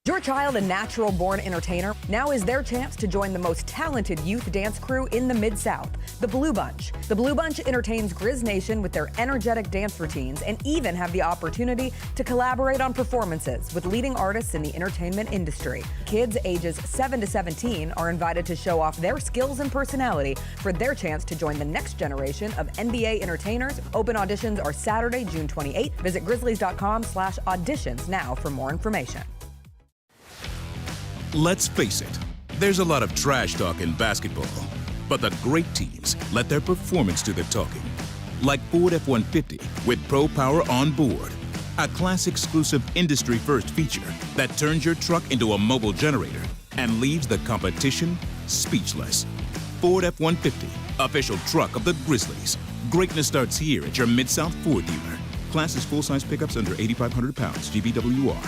Your child a natural-born entertainer? Now is their chance to join the most talented youth dance crew in the Mid-South, the Blue Bunch. The Blue Bunch entertains Grizz Nation with their energetic dance routines and even have the opportunity to collaborate on performances with leading artists in the entertainment industry. Kids ages 7 to 17 are invited to show off their skills and personality for their chance to join the next generation of NBA entertainers. Open auditions are Saturday, June 28th. Visit grizzlies.com/auditions now for more information. Let's face it, there's a lot of trash talk in basketball, but the great teams let their performance do the talking. Like Ford F-150 with Pro Power on board, a class-exclusive industry-first feature that turns your truck into a mobile generator and leaves the competition speechless. Ford F-150, official truck of the Grizzlies. Greatness starts here at your Mid-South Ford dealer. Class is full-size pickups under 8,500 pounds, GVWR.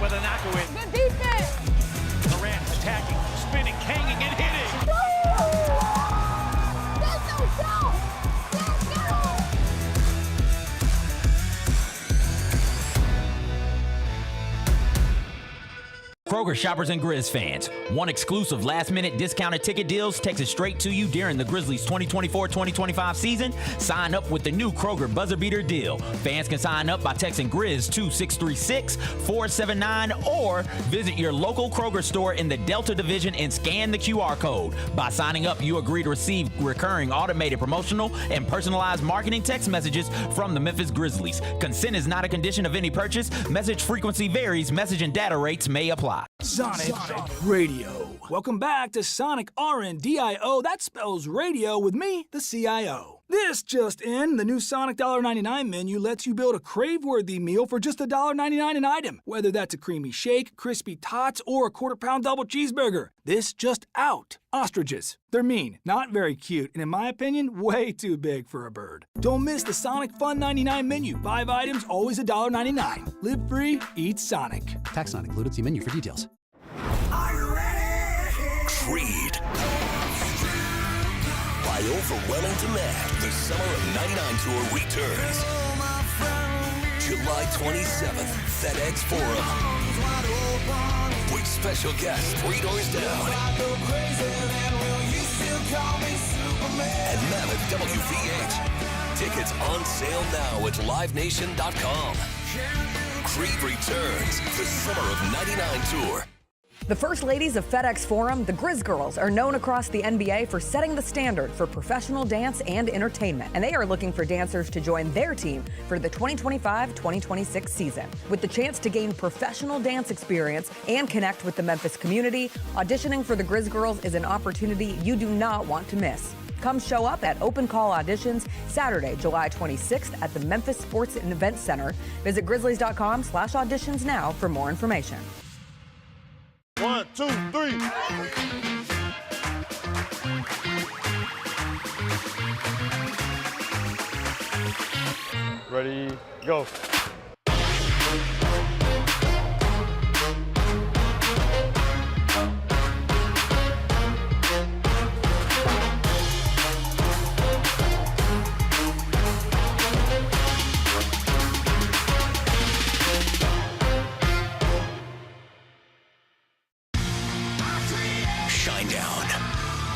With a knockaway. Good defense. Durant attacking, spinning, hanging, and hitting. Let's go. Kroger shoppers and Grizz fans, one exclusive last-minute discounted ticket deals texted straight to you during the Grizzlies 2024-2025 season. Sign up with the new Kroger Buzzer Beater deal. Fans can sign up by texting Grizz to 636-479 or visit your local Kroger store in the Delta Division and scan the QR code. By signing up, you agree to receive recurring automated promotional and personalized marketing text messages from the Memphis Grizzlies. Consent is not a condition of any purchase. Message frequency varies. Message and data rates may apply. Sonic Radio. Welcome back to Sonic RNDIO. That spells radio with me, the CIO. This just in, the new Sonic $1.99 menu lets you build a crave-worthy meal for just $1.99 an item. Whether that's a creamy shake, crispy tots, or a quarter-pound double cheeseburger. This just out. Ostriches. They're mean, not very cute, and in my opinion, way too big for a bird. Don't miss the Sonic Fun 99 menu. 5 items, always $1.99. Live free, eat Sonic. Tax not included. See menu for details. Are you ready? Creed. By overwhelming demand, the Summer of '99 tour returns. July 27th, FedEx Forum. With special guests 3 doors down. And Mammoth WVH. Tickets on sale now at livenation.com. Creed returns, the Summer of '99 tour. The First Ladies of FedEx Forum, the Grizz Girls, are known across the NBA for setting the standard for professional dance and entertainment, and they are looking for dancers to join their team for the 2025-2026 season. With the chance to gain professional dance experience and connect with the Memphis community, auditioning for the Grizz Girls is an opportunity you do not want to miss. Come show up at Open Call Auditions Saturday, July 26th at the Memphis Sports and Events Center. Visit grizzlies.com/auditions now for more information. 1, 2, 3. Ready, go.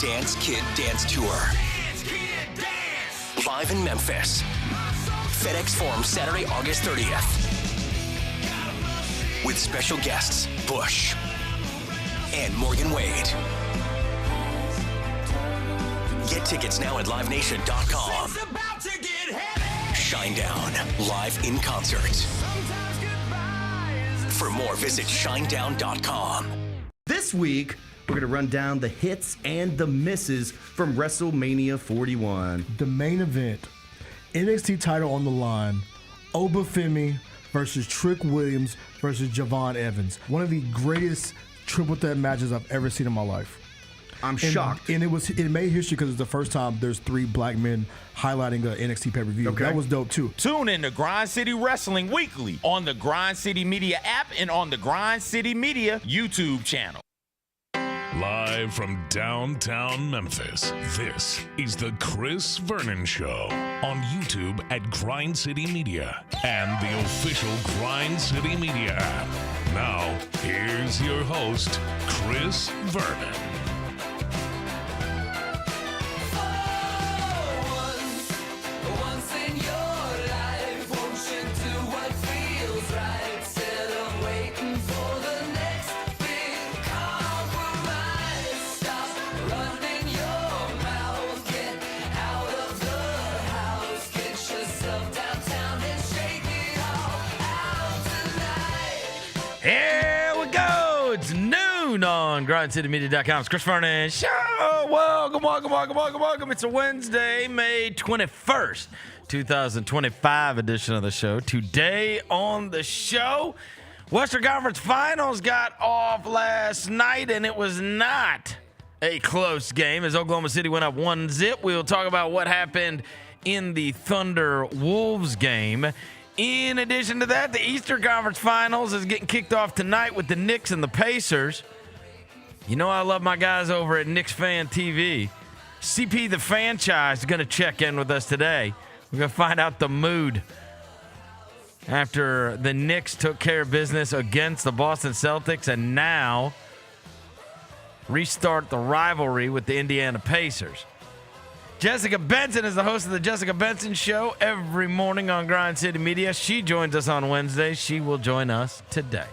Dance Kid Dance Tour. Live in Memphis. FedEx Forum Saturday, August 30th. With special guests, Bush and Morgan Wade. Get tickets now at livenation.com. Shinedown, live in concert. For more, visit shinedown.com. This week, we're going to run down the hits and the misses from WrestleMania 41. The main event, NXT title on the line, Obafemi versus Trick Williams versus Javon Evans. One of the greatest triple threat matches I've ever seen in my life. I'm shocked. And it made history because it's the first time there's 3 black men highlighting an NXT pay-per-view. Okay. That was dope, too. Tune in to Grind City Wrestling weekly on the Grind City Media app and on the Grind City Media YouTube channel. Live from downtown Memphis, this is the Chris Vernon Show on YouTube at Grind City Media and the official Grind City Media app. Now, here's your host, Chris Vernon. Here we go. It's noon on GrindCityMedia.com. It's Chris Vernon Show. Welcome. It's a Wednesday, May 21st, 2025 edition of the show. Today on the show, Western Conference Finals got off last night, and it was not a close game as Oklahoma City went up 1-0. We'll talk about what happened in the Thunder-Wolves game. In addition to that, the Eastern Conference Finals is getting kicked off tonight with the Knicks and the Pacers. You know I love my guys over at Knicks Fan TV. CP the Fanchise is going to check in with us today. We're going to find out the mood after the Knicks took care of business against the Boston Celtics and now restart the rivalry with the Indiana Pacers. Jessica Benson is the host of the Jessica Benson Show every morning on Grind City Media. She joins us on Wednesday. She will join us today.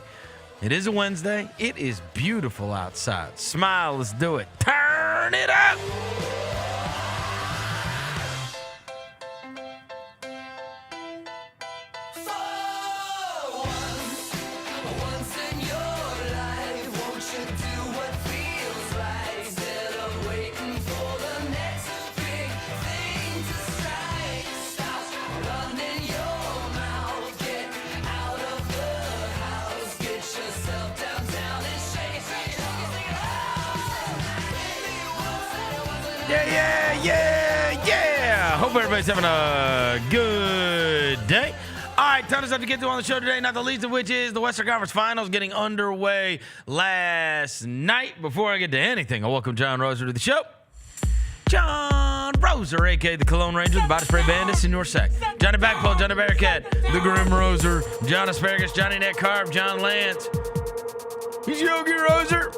It is a Wednesday. It is beautiful outside. Smile, let's do it. Turn it up. Yeah. Hope everybody's having a good day. All right, ton of stuff to get to on the show today, not the least of which is the Western Conference Finals getting underway last night. Before I get to anything, I welcome John Roser to the show. John Roser, a.k.a. the Cologne Ranger, the Body Spray Bandit, Senior Sec. Johnny Backpole, Johnny Bearcat, the Grim Roser, John Asparagus, Johnny Neck Carb, John Lance. He's Yogi Roser.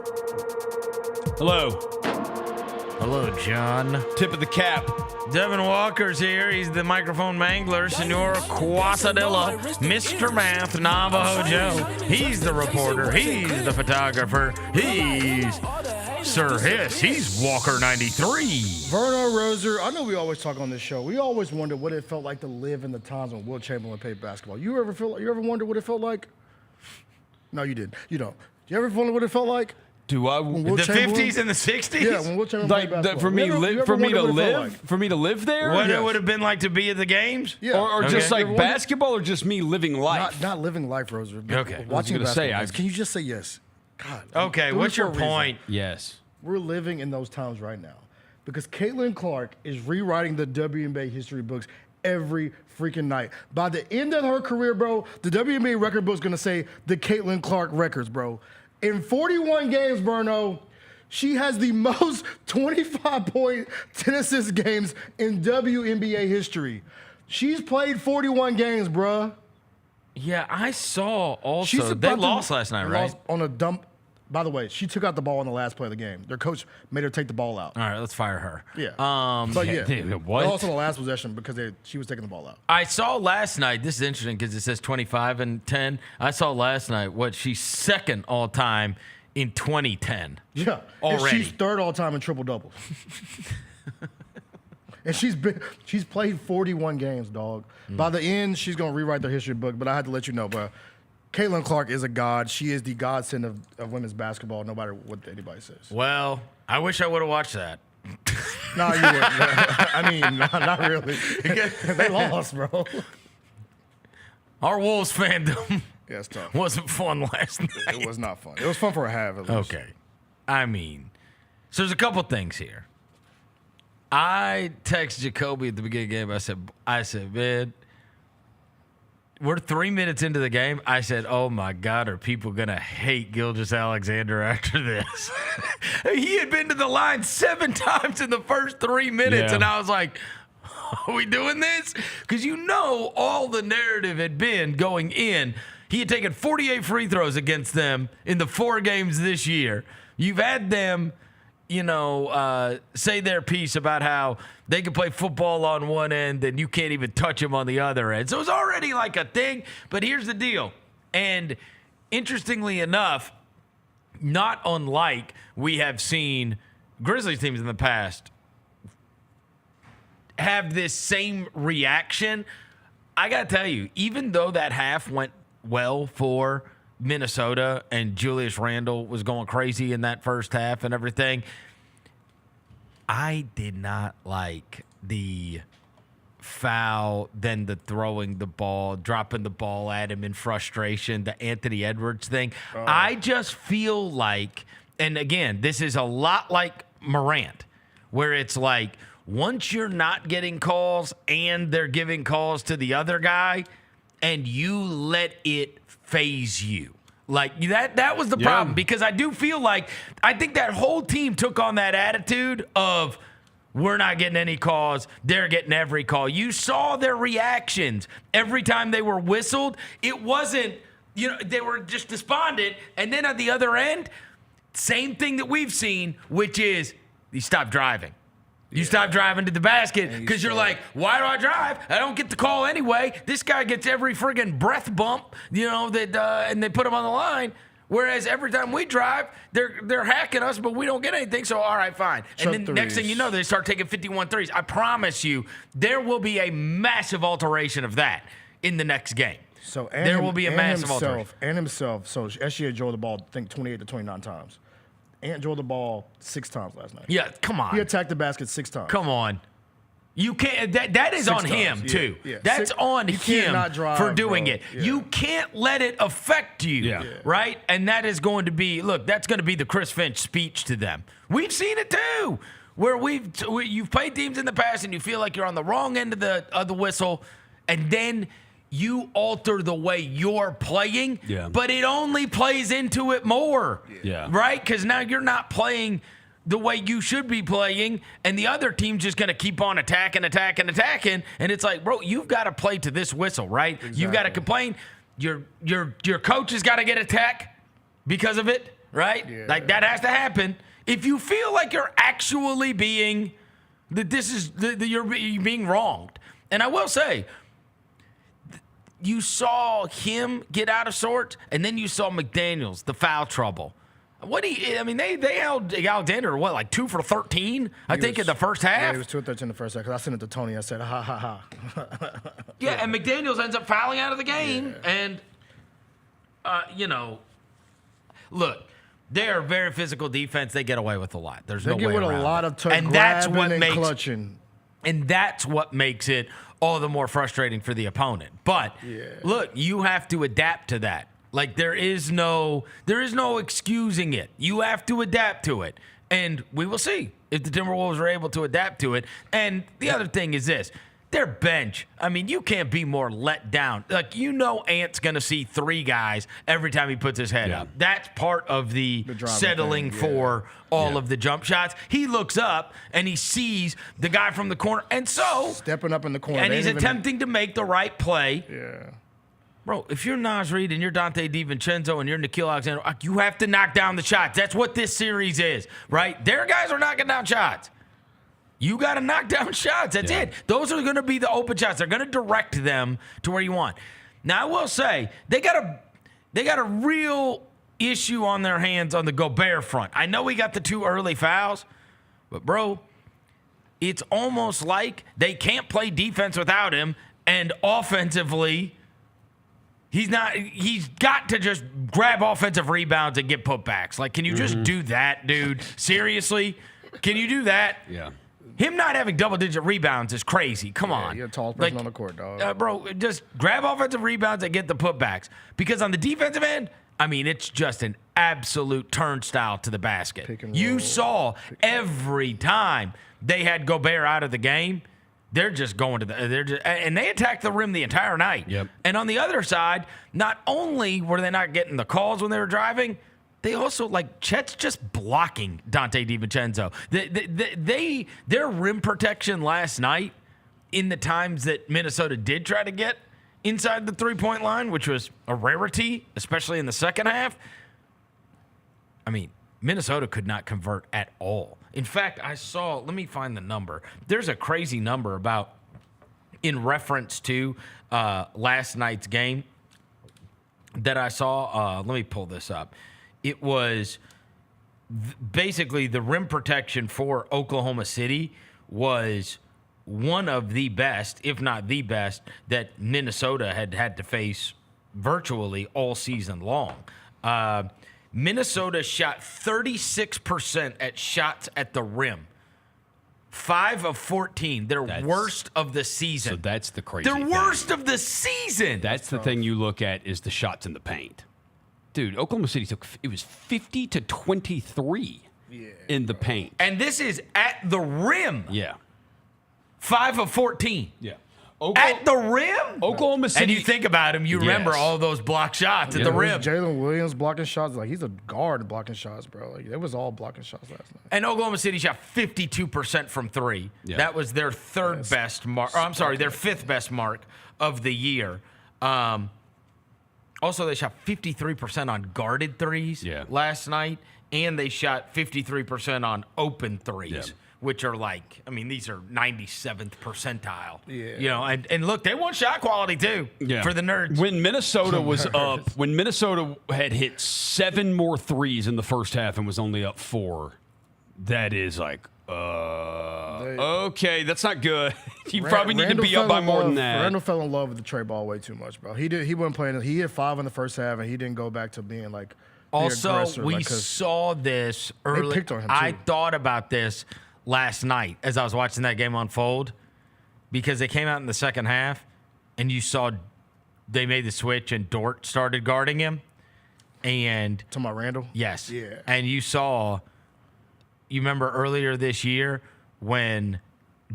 Hello, John. Tip of the cap. Devin Walker's here. He's the microphone mangler, Senor Quasadilla, Mr. Math, Navajo Joe. He's the reporter. He's the photographer. He's Sir Hiss. He's Walker 93. Vernon Roser, I know we always talk on this show. We always wonder what it felt like to live in the times when Wilt Chamberlain played basketball. You ever wonder what it felt like? No, you didn't. You don't. You ever wonder what it felt like? Do I? The 50s and the 60s? Yeah, when Wilt Chamberlain played basketball. For me to live there? What it would have been like to be at the games? Yeah. Or just like basketball, or just me living life? Not living life, Roser. Okay. Watching basketball. Say, can you just say yes? God. Okay, what's your point? Yes. We're living in those times right now because Caitlin Clark is rewriting the WNBA history books every freaking night. By the end of her career, bro, the WNBA record book's gonna say the Caitlin Clark records, bro. In 41 games, Berno, she has the most 25-point 10-assist games in WNBA history. She's played 41 games, bruh. Yeah, I saw also. They lost last night, right? Lost on a dump. By the way, she took out the ball on the last play of the game. Their coach made her take the ball out. All right, let's fire her. Yeah. What? They lost on the last possession because she was taking the ball out. I saw last night, this is interesting because it says 25 and 10. I saw last night she's second all time in 2010. Yeah. Already. And she's third all time in triple doubles. And she's played 41 games, dog. By the end, she's gonna rewrite their history book, but I had to let you know, bro. Caitlin Clark is a god. She is the godsend of women's basketball, no matter what anybody says. Well, I wish I would have watched that. No, you wouldn't. I mean, not really. They lost, bro. Our Wolves fandom it's tough. wasn't fun last night. It was not fun. It was fun for a half, at least. Okay. I mean, So there's a couple things here. I texted Jacoby at the beginning of the game. I said, man, we're 3 minutes into the game. I said, oh, my God, are people going to hate Gilgeous-Alexander after this? He had been to the line 7 times in the first 3 minutes, and I was like, are we doing this? Because all the narrative had been going in. He had taken 48 free throws against them in the 4 games this year. You've had them, say their piece about how they can play football on one end and you can't even touch them on the other end. So it's already like a thing. But here's the deal. And interestingly enough, not unlike we have seen Grizzlies teams in the past have this same reaction. I got to tell you, even though that half went well for Minnesota and Julius Randle was going crazy in that first half and everything, I did not like the foul, then the throwing the ball, dropping the ball at him in frustration, the Anthony Edwards thing. I just feel like, and again, this is a lot like Morant, where it's like once you're not getting calls and they're giving calls to the other guy and you let it phase you. Like that was the problem, because I do feel like I think that whole team took on that attitude of we're not getting any calls, they're getting every call. You saw their reactions every time they were whistled. It wasn't, they were just despondent. And then at the other end, same thing that we've seen, which is you stop driving. You stop driving to the basket because you're like, why do I drive? I don't get the call anyway. This guy gets every friggin' breath bump, and they put him on the line. Whereas every time we drive, they're hacking us, but we don't get anything. So, all right, fine. And then next thing you know, they start taking 51 threes. I promise you, there will be a massive alteration of that in the next game. So there will be a massive alteration. And himself. So SGA enjoyed the ball, I think, 28 to 29 times. Ant drove the ball 6 times last night. Yeah, come on. He attacked the basket 6 times. Come on. You can't. That is on him too. Yeah. That's on him for doing it. Yeah. You can't let it affect you, right? And that is going to be that's going to be the Chris Finch speech to them. We've seen it too, where you've played teams in the past and you feel like you're on the wrong end of the whistle, and then you alter the way you're playing, but it only plays into it more, right? Because now you're not playing the way you should be playing, and the other team's just going to keep on attacking, and it's like, bro, you've got to play to this whistle, right? Exactly. You've got to complain. Your coach has got to get a tech because of it, right? Yeah. Like, that has to happen. If you feel like you're actually being you're being wronged. And I will say, you saw him get out of sorts, and then you saw McDaniels, the foul trouble. They held Alexander, like 2 for 13, I think, in the first half. Yeah, he was 2 for 13 in the first half, because I sent it to Tony. I said, ha, ha, ha. Yeah, and McDaniels ends up fouling out of the game. Yeah. And, look, they're a very physical defense. They get away with a lot. There's no way around it. They get with a lot of clutching. And that's what makes it all the more frustrating for the opponent. But, look, you have to adapt to that. Like, there is no excusing it. You have to adapt to it. And we will see if the Timberwolves are able to adapt to it. And the other thing is this. Their bench, you can't be more let down. Like, Ant's going to see 3 guys every time he puts his head up. That's part of the settling for all of the jump shots. He looks up, and he sees the guy from the corner. And so, stepping up in the corner. And he's attempting to make the right play. Yeah. Bro, if you're Naz Reid and you're Dante DiVincenzo and you're Nickeil Alexander, you have to knock down the shots. That's what this series is, right? Their guys are knocking down shots. You got to knock down shots. That's it. Those are going to be the open shots. They're going to direct them to where you want. Now, I will say, they got a real issue on their hands on the Gobert front. I know he got the 2 early fouls, but, bro, it's almost like they can't play defense without him, and offensively, he's got to just grab offensive rebounds and get putbacks. Like, can you just do that, dude? Seriously? Can you do that? Yeah. Him not having double-digit rebounds is crazy. Come on. You're the tallest person on the court, dog. Bro, just grab offensive rebounds and get the putbacks. Because on the defensive end, I mean, it's just an absolute turnstile to the basket. You saw every time they had Gobert out of the game, they're just going to and they attacked the rim the entire night. Yep. And on the other side, not only were they not getting the calls when they were driving, they also, Chet's just blocking Dante DiVincenzo. Their rim protection last night, in the times that Minnesota did try to get inside the three-point line, which was a rarity, especially in the second half, I mean, Minnesota could not convert at all. In fact, let me find the number. There's a crazy number in reference to last night's game that I saw. Let me pull this up. It was basically the rim protection for Oklahoma City was one of the best, if not the best, that Minnesota had to face virtually all season long. Minnesota shot 36% at shots at the rim. 5 of 14. Their worst of the season. So that's the crazy thing. Worst of the season. That's the thing you look at is the shots in the paint. Dude, Oklahoma City it was 50 to 23 in the paint. And this is at the rim. Yeah. 5 of 14. Yeah. At the rim? Oklahoma City. And you think about him, you remember all those block shots at the rim. Jalen Williams blocking shots. He's a guard blocking shots, bro. It was all blocking shots last night. And Oklahoma City shot 52% from three. Yeah. That was their third best mark. Their fifth best mark of the year. Also, they shot 53% on guarded threes last night, and they shot 53% on open threes, which are these are 97th percentile. Yeah. And look, they want shot quality too for the nerds. When Minnesota was up, when Minnesota had hit 7 more threes in the first half and was only up 4, that is okay, that's not good. You probably need to be up by more than that. Randall fell in love with the Trey ball way too much, bro. He wasn't playing. He hit 5 in the first half, and he didn't go back to being Also, we saw this early. They picked on him too. I thought about this last night as I was watching that game unfold, because they came out in the second half, and you saw they made the switch, and Dort started guarding him. And talking about Randall? Yes. Yeah. And you remember earlier this year when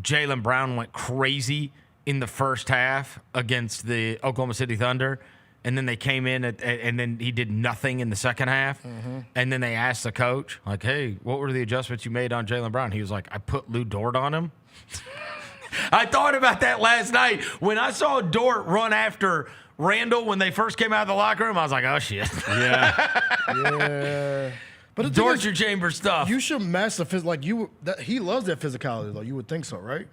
Jaylen Brown went crazy in the first half against the Oklahoma City Thunder, and then they came in and then he did nothing in the second half. Mm-hmm. And then they asked the coach, hey, what were the adjustments you made on Jaylen Brown? He was like, I put Lou Dort on him. I thought about that last night when I saw Dort run after Randall when they first came out of the locker room. I was like, oh shit. Yeah. Yeah. But torture chamber stuff. You should mess the he loves that physicality though. You would think so, right?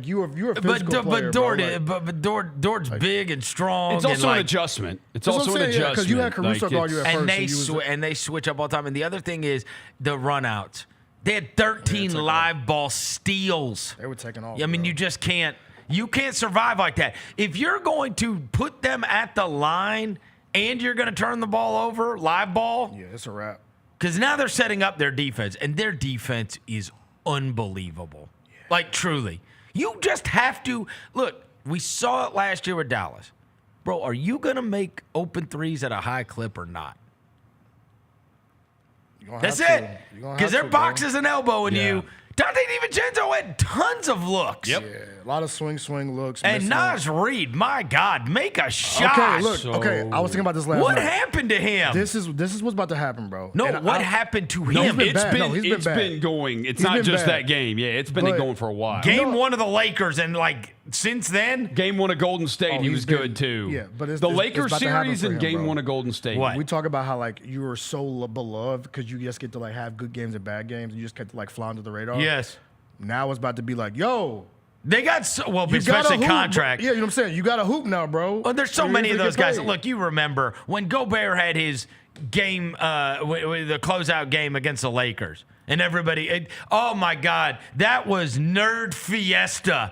You're a physical player, but Dort's big and strong. It's also an adjustment. It's also an adjustment because you had Caruso guard you at first, and they switch up all the time. And the other thing is the runouts. They had 13 live ball steals. They were taking off. I mean, you just can't. You can't survive like that. If you're going to put them at the line and you're going to turn the ball over, live ball. Yeah, it's a wrap. Because now they're setting up their defense, and their defense is unbelievable. Yeah. Truly. You just have to – look, we saw it last year with Dallas. Bro, are you going to make open threes at a high clip or not? That's it. Because they're boxes and elbowing you. Dante DiVincenzo had tons of looks. Yep. Yeah, a lot of swing looks. And Naz Reid, my God, make a shot. Okay, look. I was thinking about this last night. What happened to him? This is what's about to happen, bro. No, what happened to him? It's been going. It's not just that game. Yeah, it's been going for a while. Game 1 of the Lakers, and since then, Game 1 of Golden State, he was good too. Yeah, but the Lakers series and Game 1 of Golden State. What? We talk about how you were so beloved because you just get to have good games and bad games, and you just get to fly under the radar. Yes. Now it's about to be yo. They got especially contract. Yeah, you know what I'm saying? You got a hoop now, bro. Well, there's so many of those guys. Look, you remember when Gobert had his game, the closeout game against the Lakers, and everybody, oh my God, that was nerd fiesta.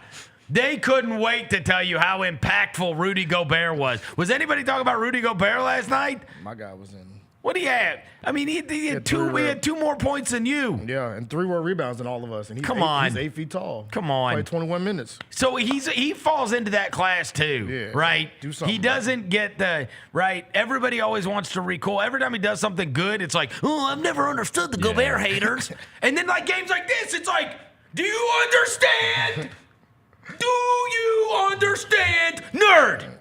They couldn't wait to tell you how impactful Rudy Gobert was. Was anybody talking about Rudy Gobert last night? My guy was in. What do you have? I mean, he had two. We had 2 more points than you. Yeah, and 3 more rebounds than all of us. And he's 8 feet tall. Come on. Played 21 minutes. So he falls into that class too, right? Do something. He doesn't get the right. Everybody always wants to recall. Every time he does something good, it's like, oh, I've never understood the Gobert haters. And then like games like this, it's like, do you understand? Do you understand, nerd?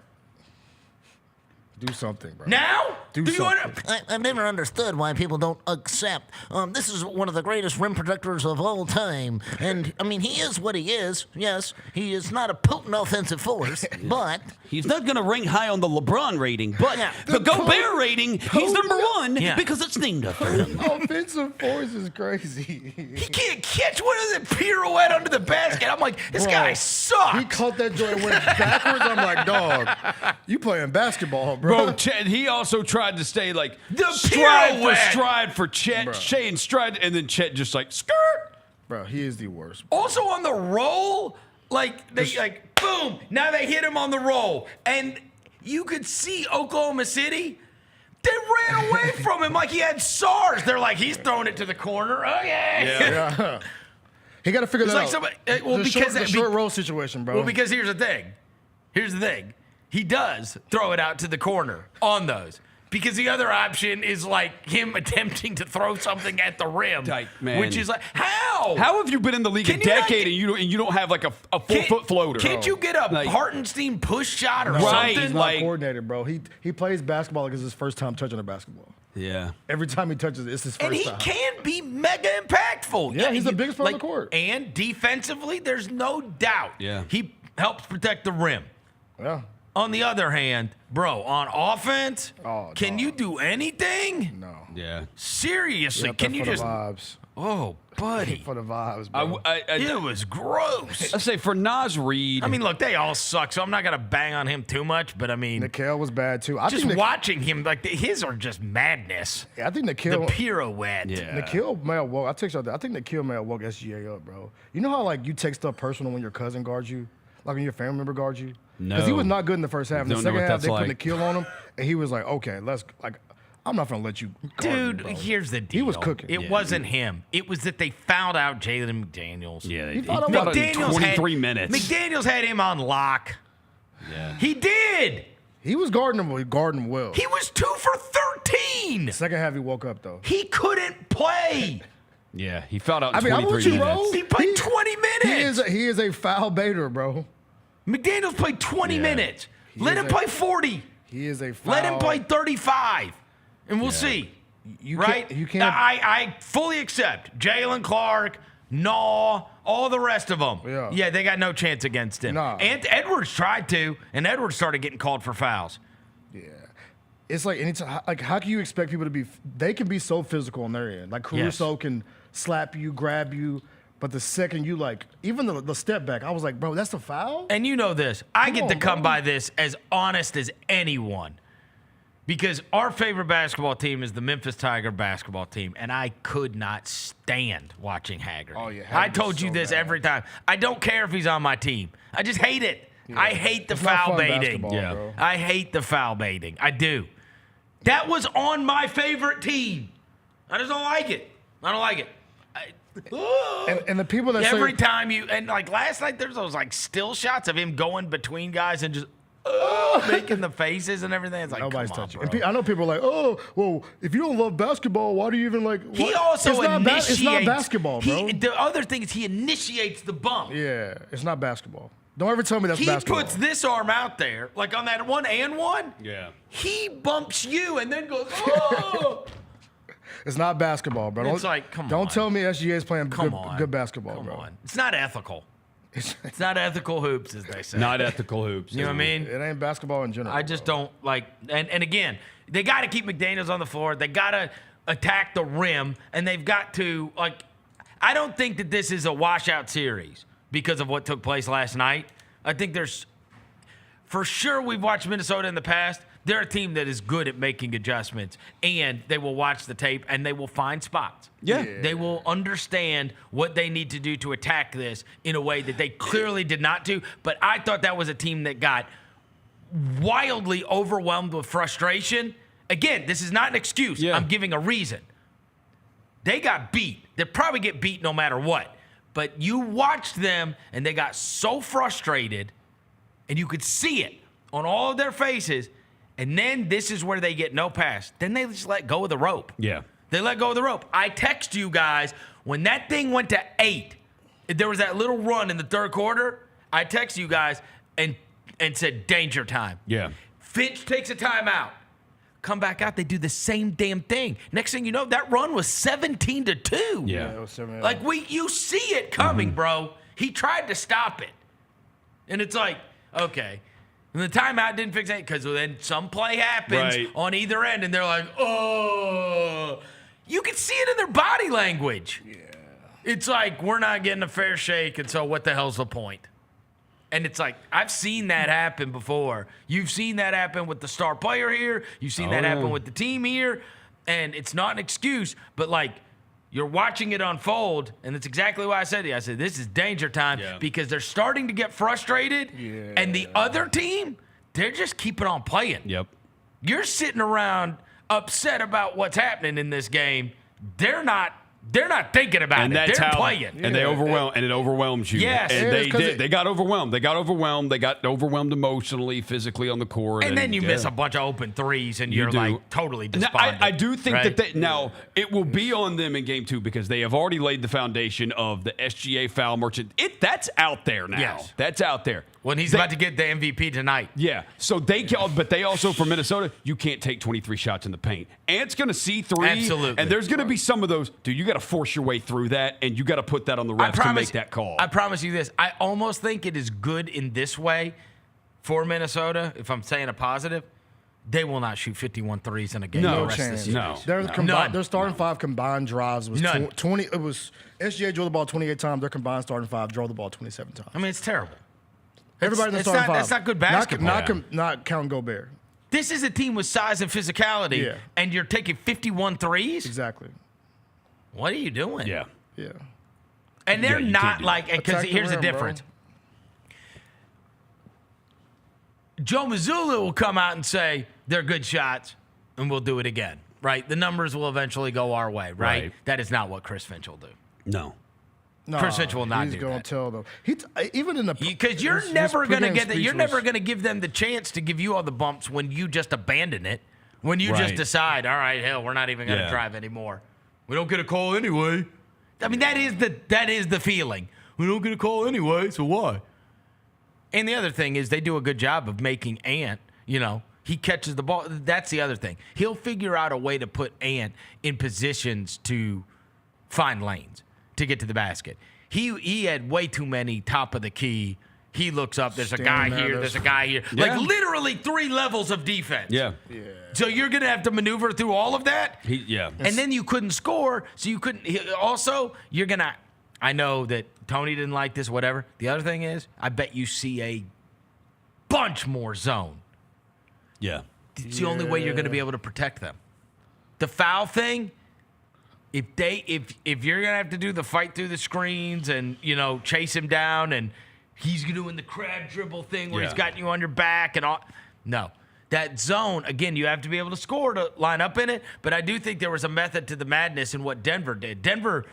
Do something, bro. Now? Do something. I've never understood why people don't accept. This is one of the greatest rim protectors of all time. And, I mean, he is what he is. Yes, he is not a potent offensive force, but... He's not going to rank high on the LeBron rating, but the Gobert rating, he's number 1 because it's named after him. Offensive force is crazy. He can't catch. What is it? Pirouette under the basket. I'm like, this guy sucks. He caught that joint and went backwards. I'm like, dog, you playing basketball, bro. He also tried to stay like the stride for Chet, Shea and stride, and then Chet just like skirt. Bro, he is the worst. Also on the roll, like they boom. Now they hit him on the roll, and you could see Oklahoma City. They ran away from him like he had SARS. They're like, he's throwing it to the corner. Okay. Yeah. He got to figure that out. Somebody, the short roll situation, bro. Well, because here's the thing. He does throw it out to the corner on those. Because the other option is like him attempting to throw something at the rim, which is like, how? How have you been in the league a decade and you don't have like a 4-foot floater? Can't you get a Hartenstein push shot or something? He's not coordinated, bro. He plays basketball like it's his first time touching a basketball. Yeah. Every time he touches it, it's his first time. And he can be mega impactful. Yeah, he's the biggest part of the court. And defensively, there's no doubt. Yeah. He helps protect the rim. Yeah. On the other hand, bro, on offense, can you do anything? No. Yeah. Seriously, can you just? Vibes. Oh, buddy. For the vibes, bro. It was gross. I say for Naz Reid. I mean, look, they all suck, so I'm not gonna bang on him too much. But I mean, Nickeil was bad too. Watching him, like his are just madness. Yeah, I think Nickeil. The pirouette. Yeah. Nickeil may have woke. I think Nickeil may have woke SGA up, bro. You know how like you take stuff personal when your cousin guards you, like when your family member guards you. No. Because he was not good in the first half. In the second half, they like. put Nickeil on him, and he was like, "Okay, I'm not gonna let you." Dude, me, here's the deal. He was cooking. It wasn't him. It was that they fouled out Jaden McDaniels. Yeah, he fouled out in 23 minutes. McDaniels had him on lock. Yeah, he did. He was guarding him. He guarded him well. He was 2 for 13. Second half, he woke up though. He couldn't play. Yeah, he fouled out in 23 minutes. He played 20 minutes. He is a foul baiter, bro. McDaniels played 20 minutes. Let him play 40. He is a foul. Let him play 35. And we'll see. You can't. Now, I fully accept Jalen Clark, Naw, all the rest of them. Yeah, they got no chance against him. Nah. And Edwards tried to, and Edwards started getting called for fouls. Yeah. It's like anytime, like how can you expect people to be? They can be so physical on their end. Like Caruso can slap you, grab you. But the second you even the step back, I was like, bro, that's a foul? And you know this. I get to come by this as honest as anyone. Because our favorite basketball team is the Memphis Tiger basketball team. And I could not stand watching Haggerty. Oh, yeah. I told you this every time. I don't care if he's on my team. I just hate it. Yeah. I hate the foul baiting. Bro. I hate the foul baiting. I do. That was on my favorite team. I just don't like it. I don't like it. And the people that every time like last night, there's those like still shots of him going between guys and just making the faces and everything. It's like nobody's come on, touching. bro. And I know people are like, oh, well, if you don't love basketball, why do you even like? He also initiates. It's not basketball, bro. The other thing is he initiates the bump. Yeah, it's not basketball. Don't ever tell me that's basketball. He puts this arm out there, like on that 1-and-1. Yeah. He bumps you and then goes, oh. It's not basketball, bro. It's like, come on. Don't tell me SGA is playing good basketball, come bro. on. It's not ethical. It's not ethical hoops, as they say. Not ethical hoops. You know what I mean? It ain't basketball in general. I just don't like, and again, they got to keep McDaniels on the floor. They got to attack the rim, and they've got to, like, I don't think that this is a washout series because of what took place last night. I think there's, for sure, we've watched Minnesota in the past. They're a team that is good at making adjustments, and they will watch the tape, and they will find spots. Yeah. They will understand what they need to do to attack this in a way that they clearly did not do. But I thought that was a team that got wildly overwhelmed with frustration Again, this is not an excuse. Yeah. I'm giving a reason. They got beat. They'll probably get beat no matter what. But you watched them, and they got so frustrated, and you could see it on all of their faces. And then this is where they get no pass. Then they just let go of the rope. Yeah. They let go of the rope. I text you guys, when that thing went to 8, there was that little run in the third quarter. I text you guys and said, danger time. Yeah. Finch takes a timeout. Come back out, they do the same damn thing. Next thing you know, that run was 17-2. Yeah. It was 7-8. Like, you see it coming, bro. He tried to stop it. And it's like, okay. And the timeout didn't fix it because then some play happens on either end, and they're like, oh. You can see it in their body language. Yeah. It's like, we're not getting a fair shake, and so what the hell's the point? And it's like, I've seen that happen before. You've seen that happen with the star player here. You've seen that happen with the team here. And it's not an excuse, but like, you're watching it unfold, and that's exactly what I said to you. I said, this is danger time because they're starting to get frustrated, and the other team, they're just keeping on playing. Yep. You're sitting around upset about what's happening in this game. They're not thinking about it. They're playing. And they overwhelm, and it overwhelms you. Yes. And they did. They got overwhelmed. They got overwhelmed emotionally, physically on the court. And then you miss a bunch of open threes, and you're like totally despondent. I do think that now it will be on them in game 2 because they have already laid the foundation of the SGA foul merchant. That's out there now. Yes. That's out there. Well, he's about to get the MVP tonight. Yeah. So but they also, for Minnesota, you can't take 23 shots in the paint. Ant's going to see 3. Absolutely. And there's going to be some of those. Dude, you got to force your way through that, and you got to put that on the refs to make that call. I promise you this. I almost think it is good in this way for Minnesota, if I'm saying a positive. They will not shoot 51 threes in a game. No chance. No. Their starting 5 combined drives was 20. It was SGA drove the ball 28 times. Their combined starting 5 drove the ball 27 times. I mean, it's terrible. Everybody in the starting 5. That's not good basketball. Not counting Gobert. This is a team with size and physicality, and you're taking 51 threes? Exactly. What are you doing? Yeah. Yeah. And they're not like, because here's the difference. Joe Mazzulla will come out and say, they're good shots, and we'll do it again, right? The numbers will eventually go our way, right? That is not what Chris Finch will do. No. Chris Finch will not do that. He's going to tell them. Even in the because you're never going to get that. You're never going to give them the chance to give you all the bumps when you just abandon it. When you just decide, all right, hell, we're not even going to drive anymore. We don't get a call anyway. I mean, that is the feeling. We don't get a call anyway, so why? And the other thing is they do a good job of making Ant, he catches the ball. That's the other thing. He'll figure out a way to put Ant in positions to find lanes to get to the basket. He had way too many top of the key. He looks up. There's a guy here. There's a guy here. Like literally 3 levels of defense. Yeah. So you're going to have to maneuver through all of that? And then you couldn't score, so you couldn't. Also, you're going to. I know that Tony didn't like this, whatever. The other thing is, I bet you see a bunch more zone. Yeah. It's the only way you're going to be able to protect them. The foul thing, if you're going to have to do the fight through the screens and, chase him down and he's doing the crab dribble thing where he's got you on your back and all. No. That zone, again, you have to be able to score to line up in it, but I do think there was a method to the madness in what Denver did. Denver,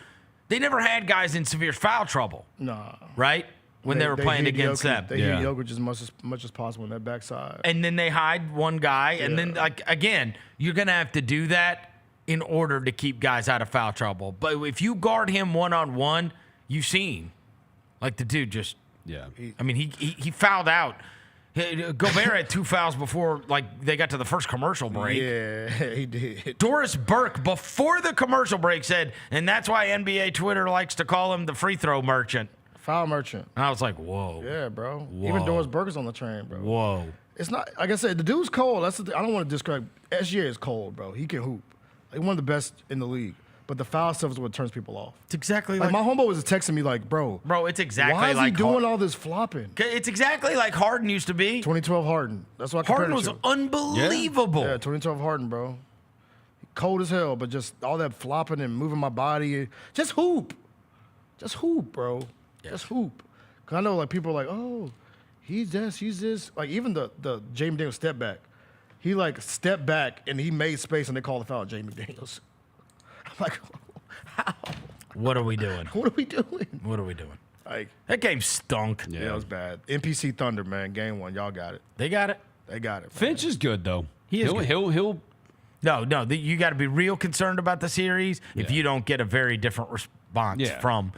they never had guys in severe foul trouble. No. Right? When they were playing against them. They hit Jokic as much as possible on that backside. And then they hide one guy, and then, again, you're going to have to do that in order to keep guys out of foul trouble. But if you guard him one-on-one, you've seen. Like, the dude just... Yeah. He fouled out. Gobert had 2 fouls before, they got to the first commercial break. Yeah, he did. Doris Burke, before the commercial break, said, and that's why NBA Twitter likes to call him the free throw merchant. Foul merchant. And I was like, whoa. Yeah, bro. Whoa. Even Doris Burke is on the train, bro. Whoa. It's not, like I said, the dude's cold. That's the thing. I don't want to discredit. SGA is cold, bro. He can hoop. One of the best in the league. But the foul stuff is what turns people off. It's exactly like my homeboy was texting me like, bro, it's exactly why is like he doing all this flopping? It's exactly like Harden used to be. 2012 Harden. That's what I Harden was unbelievable. Yeah, 2012 Harden, bro. Cold as hell, but just all that flopping and moving my body. Just hoop. Just hoop, bro. Yes. Just hoop. Because I know people are like, oh, he's this. Like even the Jaden McDaniels step back. He like stepped back and he made space and they called the foul on Jaden McDaniels. I'm like, how? What are we doing? What are we doing? What are we doing? Like that game stunk. Yeah, it was bad. NPC Thunder, man, game 1, y'all got it. They got it. They got it. Man. Finch is good though. He'll. No, you got to be real concerned about the series if you don't get a very different response from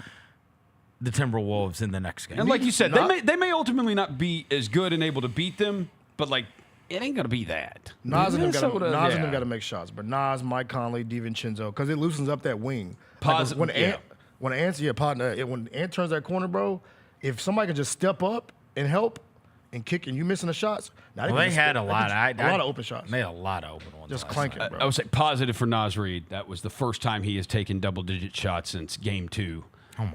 the Timberwolves in the next game. And like you said, they may ultimately not be as good and able to beat them, but like it ain't gonna be that. Nas and them got to make shots, but Nas, Mike Conley, DiVincenzo, because it loosens up that wing. When Ant turns that corner, bro, if somebody can just step up and help and kick, and you missing the shots. They had a lot of open shots. They had a lot of open ones. Just clanking, bro. I would say positive for Nas Reed. That was the first time he has taken double-digit shots since Game 2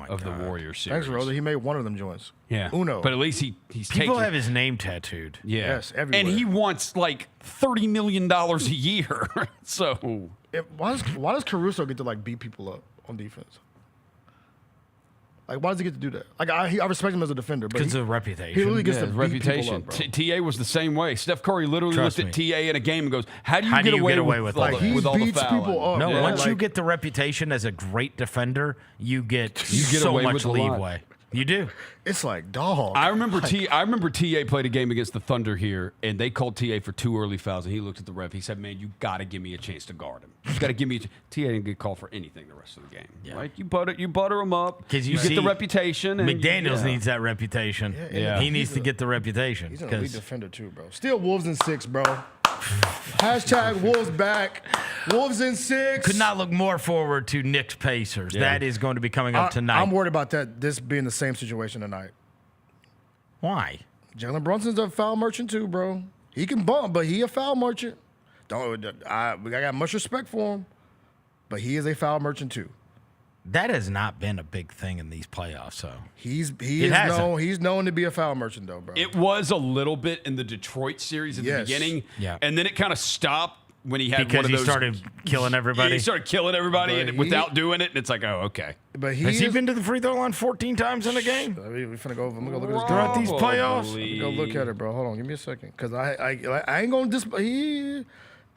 of the Warriors series. Thanks, Rosa. He made one of them joints. Yeah, Uno. But at least he's people taking, have his name tattooed. Yeah. Yes, everywhere. And he wants like $30 million a year. So why does Caruso get to like beat people up on defense? Like, why does he get to do that? Like, I respect him as a defender, but because of reputation. He really gets to beat people up, bro. TA was the same way. Steph Curry literally looked at TA in a game and goes, "How do you get away with all the fouling?" No, once you get the reputation as a great defender, you get so away much with leeway. You do. It's like, dog. I remember TA played a game against the Thunder here, and they called TA for 2 early fouls, and he looked at the ref. He said, "Man, you got to give me a chance to guard him. You got to give me." TA didn't get called for anything the rest of the game. Yeah. Right? You butter him up because you get the reputation. And McDaniels needs that reputation. Yeah. He needs to get the reputation. He's an elite defender too, bro. Still Wolves in 6, bro. Hashtag Wolves back. Wolves in 6. Could not look more forward to Knicks Pacers. Yeah. That is going to be coming up tonight. I'm worried about this being the same situation tonight. Why? Jalen Brunson's a foul merchant too, bro. He can bump, but he a foul merchant. I got much respect for him, but he is a foul merchant too. That has not been a big thing in these playoffs, so he's known to be a foul merchant though, bro. It was a little bit in the Detroit series at the beginning, and then it kind of stopped when he had one of those. He started killing everybody. Yeah, he started killing everybody without doing it, and it's like, oh, okay. But has he been to the free throw line 14 times in a game? We're finna go. I'm gonna go look at his throughout these playoffs. Let me go look at it, bro. Hold on, give me a second, because I ain't gonna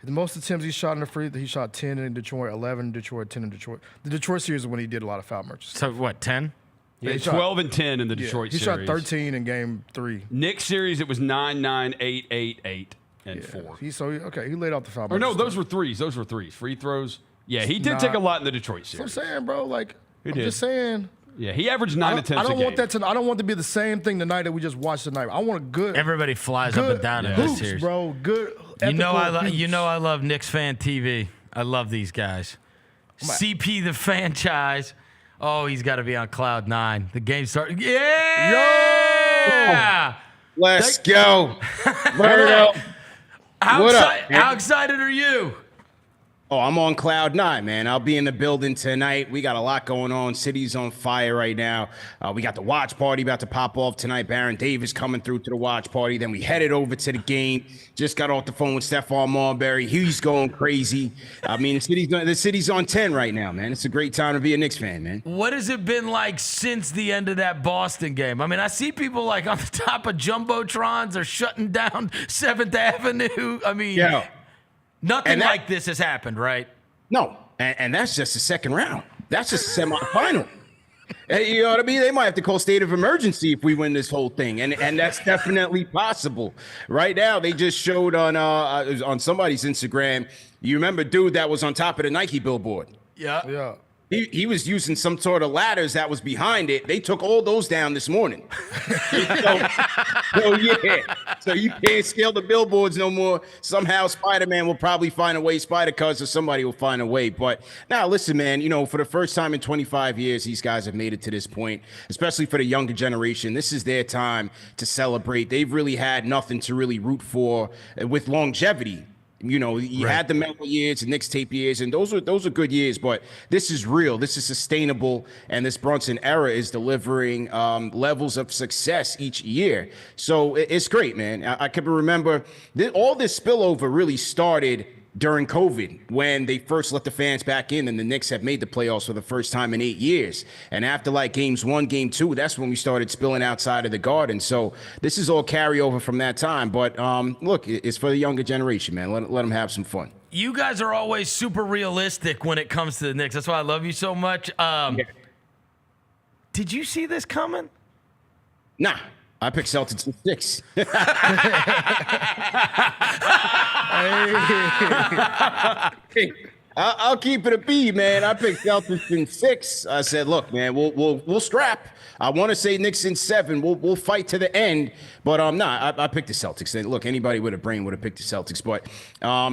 the most attempts he shot in the free, he shot 10 in Detroit, 11 in Detroit, 10 in Detroit. The Detroit series is when he did a lot of foul merchants. So what, 10? Yeah, 12 and 10 in the Detroit series. He shot 13 in game 3. Knicks series, it was 9, 9, 8, 8, 8, and 4. He laid out the foul merchants. Or no, those stuff. were threes. Free throws. Yeah, he did take a lot in the Detroit series. That's what I'm saying, bro. Like, I'm just saying. Yeah, he averaged 9 attempts I don't a want game. that I don't want to be the same thing tonight that we just watched tonight. I want a good. Everybody flies up and down in this series, bro. Good. I love Knicks Fan TV. I love these guys. CP the Fanchise. Oh, he's got to be on cloud 9. The game started. Yeah. Let's go. Vernon. How excited are you? Oh, I'm on cloud 9, man. I'll be in the building tonight. We got a lot going on. City's on fire right now. We got the watch party about to pop off tonight. Baron Davis coming through to the watch party. Then we headed over to the game. Just got off the phone with Stephon Marbury. He's going crazy. I mean, the city's on 10 right now, man. It's a great time to be a Knicks fan, man. What has it been like since the end of that Boston game? I mean, I see people like on the top of Jumbotrons or shutting down 7th Avenue. I mean, nothing like this has happened, right? No, and that's just the second round. That's just a semifinal. You know what I mean? They might have to call state of emergency if we win this whole thing, and that's definitely possible. Right now, they just showed on somebody's Instagram. You remember, dude, that was on top of the Nike billboard? Yeah. He was using some sort of ladders that was behind it. They took all those down this morning. So you can't scale the billboards no more. Somehow Spider-Man will probably find a way. Spider-Cuz or somebody will find a way. But now listen, man, for the first time in 25 years, these guys have made it to this point, especially for the younger generation. This is their time to celebrate. They've really had nothing to really root for with longevity. You had the Melo years, the Knicks tape years, and those are good years. But this is real. This is sustainable, and this Brunson era is delivering levels of success each year. So it's great, man. I can remember all this spillover really started during COVID when they first let the fans back in and the Knicks have made the playoffs for the first time in 8 years. And after like games 1, game 2, that's when we started spilling outside of the Garden. So this is all carryover from that time. But look, it's for the younger generation, man. Let them have some fun. You guys are always super realistic when it comes to the Knicks. That's why I love you so much. Did you see this coming? Nah. I picked Celtics in 6. I'll keep it a B, man. I picked Celtics in 6. I said, look, man, we'll scrap. I want to say Knicks in 7. We'll fight to the end. But I picked the Celtics. And look, anybody with a brain would have picked the Celtics. But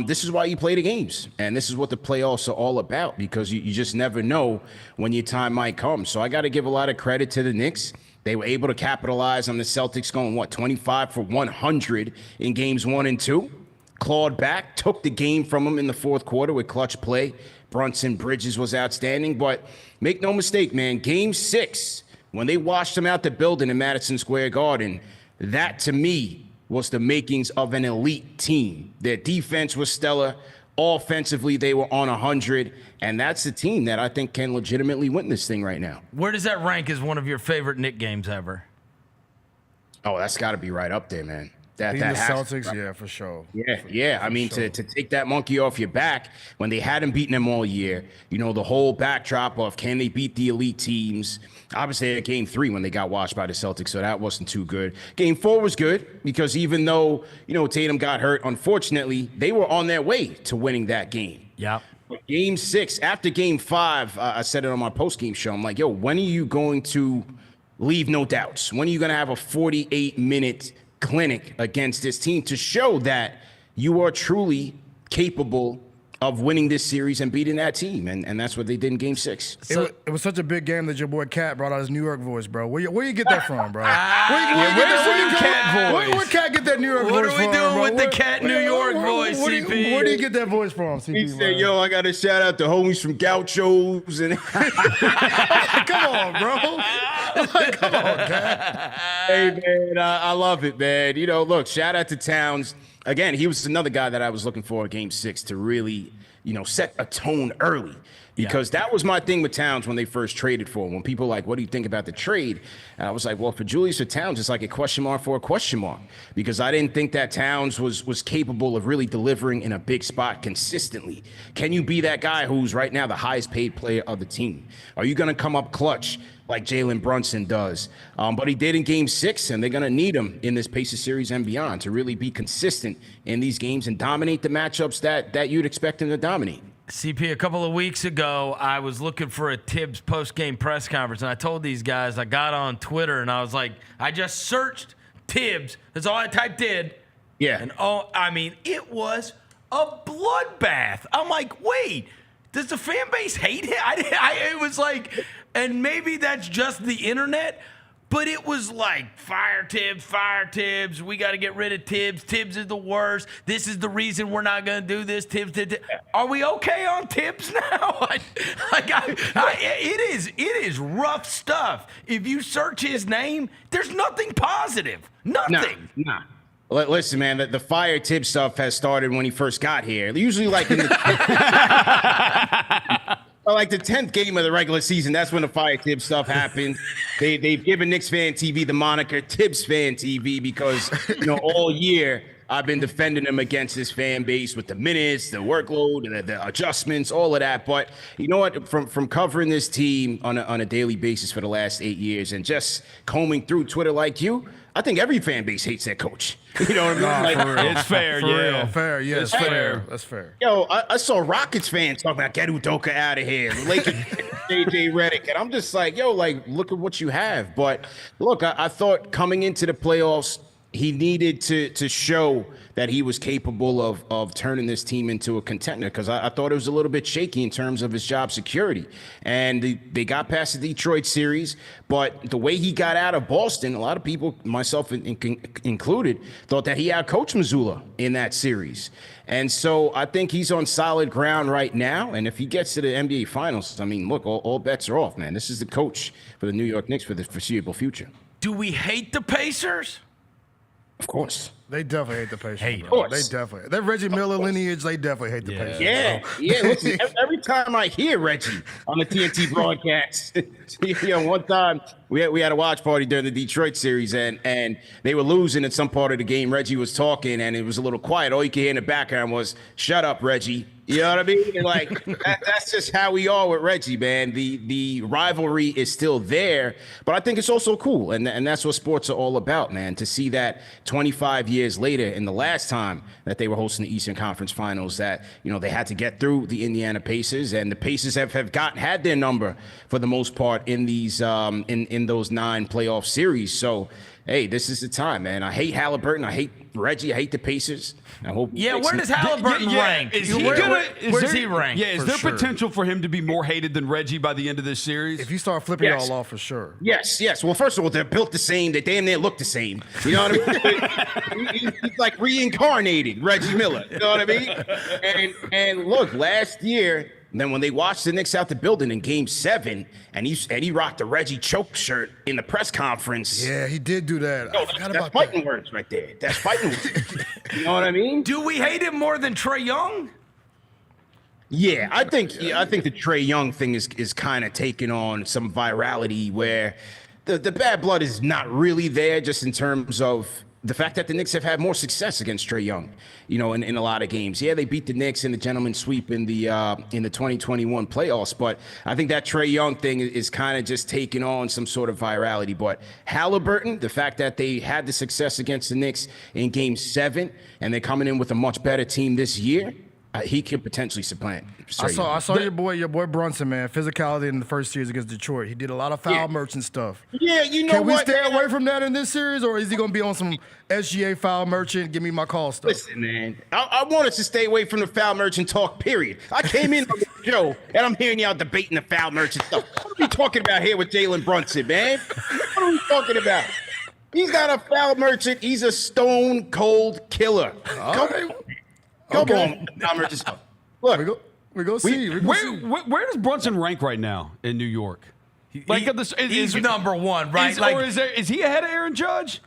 this is why you play the games. And this is what the playoffs are all about, because you just never know when your time might come. So I got to give a lot of credit to the Knicks. They were able to capitalize on the Celtics going, 25 for 100 in games 1 and 2. Clawed back, took the game from them in the fourth quarter with clutch play. Brunson, Bridges was outstanding. But make no mistake, man, game 6, when they washed them out the building in Madison Square Garden, that to me was the makings of an elite team. Their defense was stellar. Offensively, they were on 100, and that's the team that I think can legitimately win this thing right now. Where does that rank as one of your favorite Knick games ever? Oh, that's got to be right up there, man. That the Celtics, yeah, for sure. Yeah. I mean, to take that monkey off your back when they hadn't beaten them all year, the whole backdrop of can they beat the elite teams? Obviously, at game 3 when they got washed by the Celtics, so that wasn't too good. Game 4 was good because even though, Tatum got hurt, unfortunately, they were on their way to winning that game. Yeah. But game 6, after game 5, I said it on my post-game show. I'm like, yo, when are you going to leave no doubts? When are you going to have a 48-minute clinic against this team to show that you are truly capable of winning this series and beating that team? And that's what they did in game 6. It was such a big game that your boy Cat brought out his New York voice, bro. Where you get that from, bro? Where Cat get that New York voice from? What are we doing with the Cat New York voice, CP? Where do you get that voice from, CP? He said, yo, I got to shout out the homies from Gauchos. And come on, bro. Come on, Cat. Hey, man, I love it, man. Look, shout out to Towns. Again, he was another guy that I was looking for in game 6 to really, set a tone early. Because that was my thing with Towns when they first traded for him. When people were like, what do you think about the trade? And I was like, well, for Julius or Towns, it's like a question mark for a question mark. Because I didn't think that Towns was capable of really delivering in a big spot consistently. Can you be that guy who's right now the highest paid player of the team? Are you going to come up clutch like Jalen Brunson does? But he did in game 6, and they're going to need him in this Pacers series and beyond to really be consistent in these games and dominate the matchups that you'd expect him to dominate. CP, a couple of weeks ago, I was looking for a Tibbs post-game press conference, and I told these guys, I got on Twitter, and I was like, I just searched Tibbs. That's all I typed in. Yeah. And it was a bloodbath. I'm like, wait, does the fan base hate him? It was like, and maybe that's just the internet, but it was like, fire Tibbs. We got to get rid of Tibbs. Tibbs is the worst. This is the reason we're not going to do this. Tibbs. Are we okay on Tibbs now? It is rough stuff. If you search his name, there's nothing positive. Nothing. Nah. Listen, man, the fire Tibbs stuff has started when he first got here. Usually like in the 10th game of the regular season, that's when the fire Tibbs stuff happened. They've given Knicks Fan TV the moniker Tibbs Fan TV because, all year I've been defending him against this fan base with the minutes, the workload, and the adjustments, all of that. But you know what? From covering this team on a daily basis for the last 8 years and just combing through Twitter like you, I think every fan base hates that coach. You know what I mean? It's fair, Fair, yeah. It's fair. That's fair. Yo, I saw Rockets fans talking about get Udoka out of here. The Lakers, JJ Redick. And I'm just like, look at what you have. But look, I thought coming into the playoffs, he needed to show that he was capable of turning this team into a contender because I thought it was a little bit shaky in terms of his job security. And they got past the Detroit series, but the way he got out of Boston, a lot of people, myself included, thought that he outcoached Missoula in that series. And so I think he's on solid ground right now. And if he gets to the NBA Finals, look, all bets are off, man. This is the coach for the New York Knicks for the foreseeable future. Do we hate the Pacers? Of course. They definitely hate the Pacers. Hate bro. them. They definitely. That Reggie Miller lineage, they definitely hate the Pacers. Yeah, bro. yeah. Listen, every time I hear Reggie on the TNT broadcast, one time we had a watch party during the Detroit series, and they were losing at some part of the game. Reggie was talking, and it was a little quiet. All you could hear in the background was, "Shut up, Reggie." You know what I mean? And like that's just how we are with Reggie, man. The rivalry is still there, but I think it's also cool, and that's what sports are all about, man. To see that 25 years later, in the last time that they were hosting the Eastern Conference Finals, that they had to get through the Indiana Pacers, and the Pacers have had their number for the most part in these in those 9 playoff series. So hey, this is the time, man. I hate Halliburton. I hate Reggie. I hate the Pacers. I hope. Yeah, where does Halliburton rank? Where does he rank? Yeah, is there potential for him to be more hated than Reggie by the end of this series? If you start flipping y'all off, for sure. Yes. Well, first of all, they're built the same. They damn near look the same. You know what I mean? He's like reincarnated Reggie Miller. You know what I mean? And look, last year, then when they watched the Knicks out the building in Game 7, and he rocked the Reggie choke shirt in the press conference. Yeah, he did do that. Yo, that's fighting words right there. That's fighting words. You know what I mean? Do we hate him more than Trae Young? Yeah, I think the Trae Young thing is kind of taking on some virality where the bad blood is not really there, just in terms of the fact that the Knicks have had more success against Trae Young, in a lot of games. Yeah, they beat the Knicks in the gentleman's sweep in the 2021 playoffs, but I think that Trae Young thing is kind of just taking on some sort of virality. But Halliburton, the fact that they had the success against the Knicks in Game 7, and they're coming in with a much better team this year, he could potentially supplant. I saw your boy Brunson, man. Physicality in the first series against Detroit. He did a lot of foul merchant stuff. Yeah, Can we stay away from that in this series, or is he going to be on some SGA foul merchant? Give me my call stuff. Listen, man, I wanted to stay away from the foul merchant talk. Period. I came in on the show and I'm hearing y'all debating the foul merchant stuff. What are we talking about here with Jalen Brunson, man? What are we talking about? He's not a foul merchant. He's a stone cold killer. Come on, foul merchant stuff. Look, we go see. Where does Brunson rank right now in New York? He's number one, right? Is he ahead of Aaron Judge?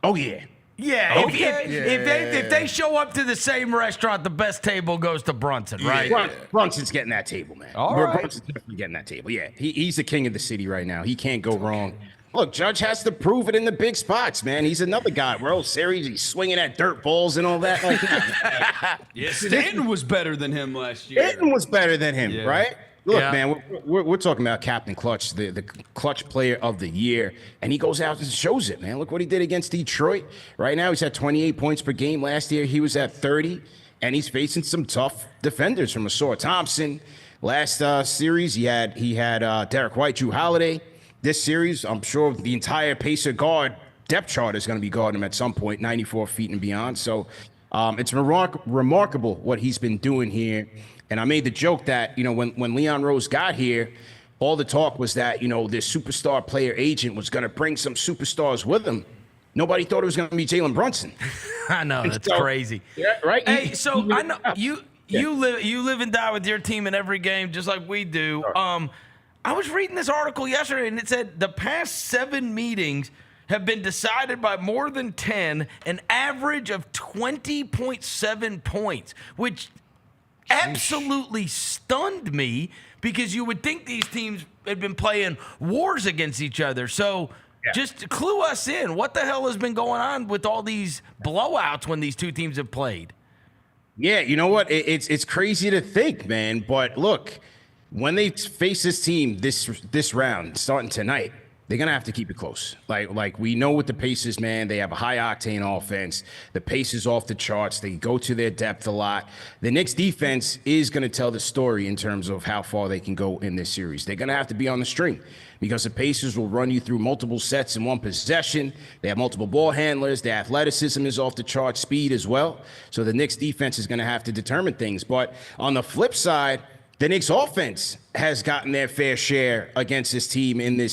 Oh yeah. Yeah, if they show up to the same restaurant, the best table goes to Brunson, right? Brunson's getting that table, man. All right. Brunson's definitely getting that table. Yeah, he's the king of the city right now. He can't go wrong. Look, Judge has to prove it in the big spots, man. He's another guy. World Series, he's swinging at dirt balls and all that. Yeah, Stanton was better than him last year. Stanton was better than him, right? Look, man, we're talking about Captain Clutch, the clutch player of the year, and he goes out and shows it, man. Look what he did against Detroit. Right now, he's at 28 points per game. Last year, he was at 30, and he's facing some tough defenders from Asor Thompson. Last series, he had Derek White, Drew Holiday. This series, I'm sure the entire Pacer guard depth chart is going to be guarding him at some point, 94 feet and beyond. So it's remarkable what he's been doing here. And I made the joke that, when Leon Rose got here, all the talk was that, this superstar player agent was going to bring some superstars with him. Nobody thought it was going to be Jalen Brunson. I know, that's crazy. Yeah, right? Hey, so I know you live and die with your team in every game, just like we do. Sure. I was reading this article yesterday, and it said the past 7 meetings have been decided by more than 10, an average of 20.7 points, which absolutely stunned me because you would think these teams had been playing wars against each other. So just clue us in. What the hell has been going on with all these blowouts when these two teams have played? Yeah, you know what? It's crazy to think, man. But look, when they face this team this round, starting tonight, they're gonna have to keep it close. Like we know with the Pacers, man, they have a high octane offense. The pace is off the charts. They go to their depth a lot. The Knicks defense is gonna tell the story in terms of how far they can go in this series. They're gonna have to be on the string because the Pacers will run you through multiple sets in one possession. They have multiple ball handlers. Their athleticism is off the charts, speed as well. So the Knicks defense is gonna have to determine things. But on the flip side, the Knicks offense has gotten their fair share against this team in their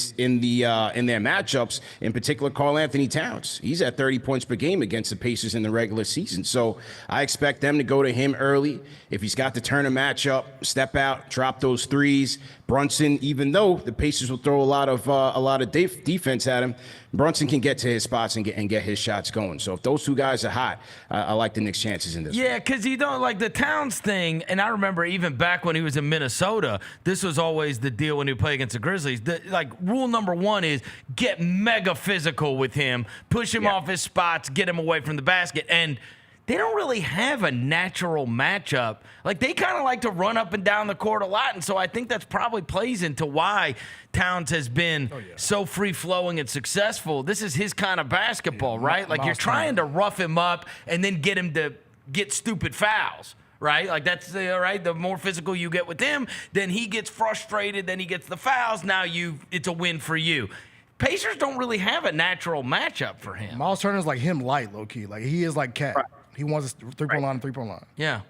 matchups, in particular Karl Anthony Towns. He's at 30 points per game against the Pacers in the regular season. So I expect them to go to him early. If he's got to turn a matchup, step out, drop those threes. Brunson, even though the Pacers will throw a lot of defense at him, Brunson can get to his spots and get his shots going. So if those two guys are hot, I like the Knicks' chances in this. Yeah, because you don't like the Towns thing. And I remember even back when he was in Minnesota, this was always the deal when he played against the Grizzlies. Like rule number one is get mega physical with him, push him off his spots, get him away from the basket. And they don't really have a natural matchup. Like, they kind of like to run up and down the court a lot, and so I think that's probably plays into why Towns has been so free-flowing and successful. This is his kind of basketball, right? Like, you're trying to rough him up and then get him to get stupid fouls, right? Like, that's right. The more physical you get with him, then he gets frustrated, then he gets the fouls. Now it's a win for you. Pacers don't really have a natural matchup for him. Miles Turner's like him light, low-key. Like, he is like Cat. Right. He wants a three-point line. Yeah.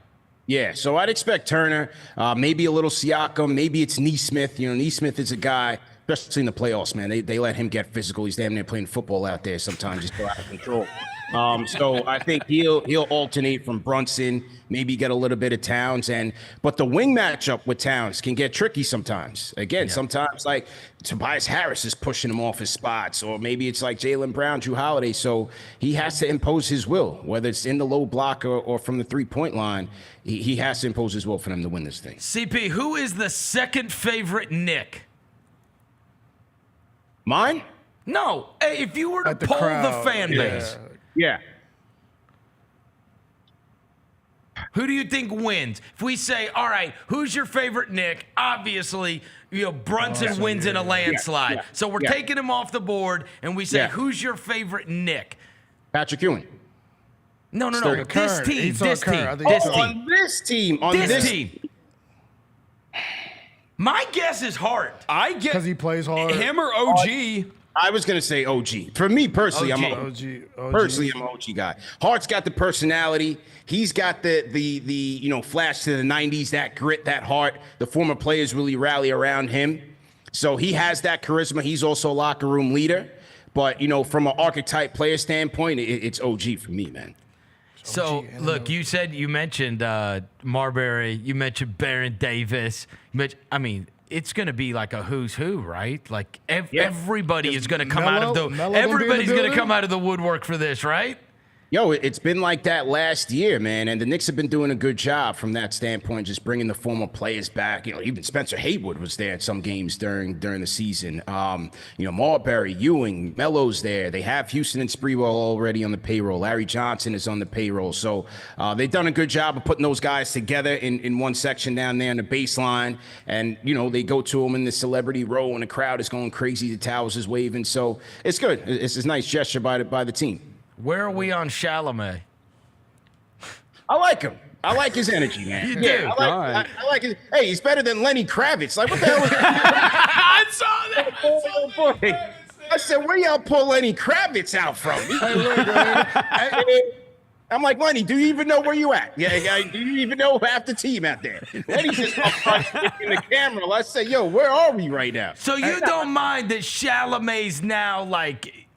Yeah, so I'd expect Turner, maybe a little Siakam, maybe it's Nesmith. You know, Nesmith is a guy, especially in the playoffs, man. They let him get physical. He's damn near playing football out there sometimes, just go out of control. So I think he'll alternate from Brunson, maybe get a little bit of Towns, but the wing matchup with Towns can get tricky sometimes. Again, sometimes like Tobias Harris is pushing him off his spots, or maybe it's like Jaylen Brown, Drew Holiday. So he has to impose his will, whether it's in the low block or from the three-point line. He has to impose his will for them to win this thing. CP, who is the second favorite Knick? Mine? No. Hey, if you were to poll the fan base. Yeah. Who do you think wins? If we say, all right, who's your favorite Knick? Obviously, Brunson wins in a landslide. Yeah. So we're taking him off the board, and we say, who's your favorite Knick? Patrick Ewing. No. This team. On this team. My guess is Hart. I get because he plays hard. Him or OG. I was gonna say OG. For me personally, I'm an OG guy. Hart's got the personality. He's got the flash to the 90s, that grit, that heart. The former players really rally around him. So he has that charisma. He's also a locker room leader. But, from an archetype player standpoint, it's OG for me, man. So, look, you mentioned Marbury. You mentioned Baron Davis. It's going to be like a who's who, right? Like everybody is going to come out of the woodwork for this, right? Yo, it's been like that last year, man, and the Knicks have been doing a good job from that standpoint, just bringing the former players back. Even Spencer Haywood was there at some games during the season. Marbury, Ewing, Melo's there. They have Houston and Sprewell already on the payroll. Larry Johnson is on the payroll. So they've done a good job of putting those guys together in one section down there in the baseline. And, they go to them in the celebrity row, and the crowd is going crazy. The towels is waving. So it's good. It's a nice gesture by the team. Where are we on Chalamet? I like him. I like his energy, man. You do? I like his. Hey, he's better than Lenny Kravitz. Like, what the hell is that? I saw that. I said, where y'all pull Lenny Kravitz out from? I'm like, Lenny, do you even know where you at? Yeah, do you even know half the team out there? Lenny's just up front in the camera. I say, yo, where are we right now? So you don't mind that Chalamet's now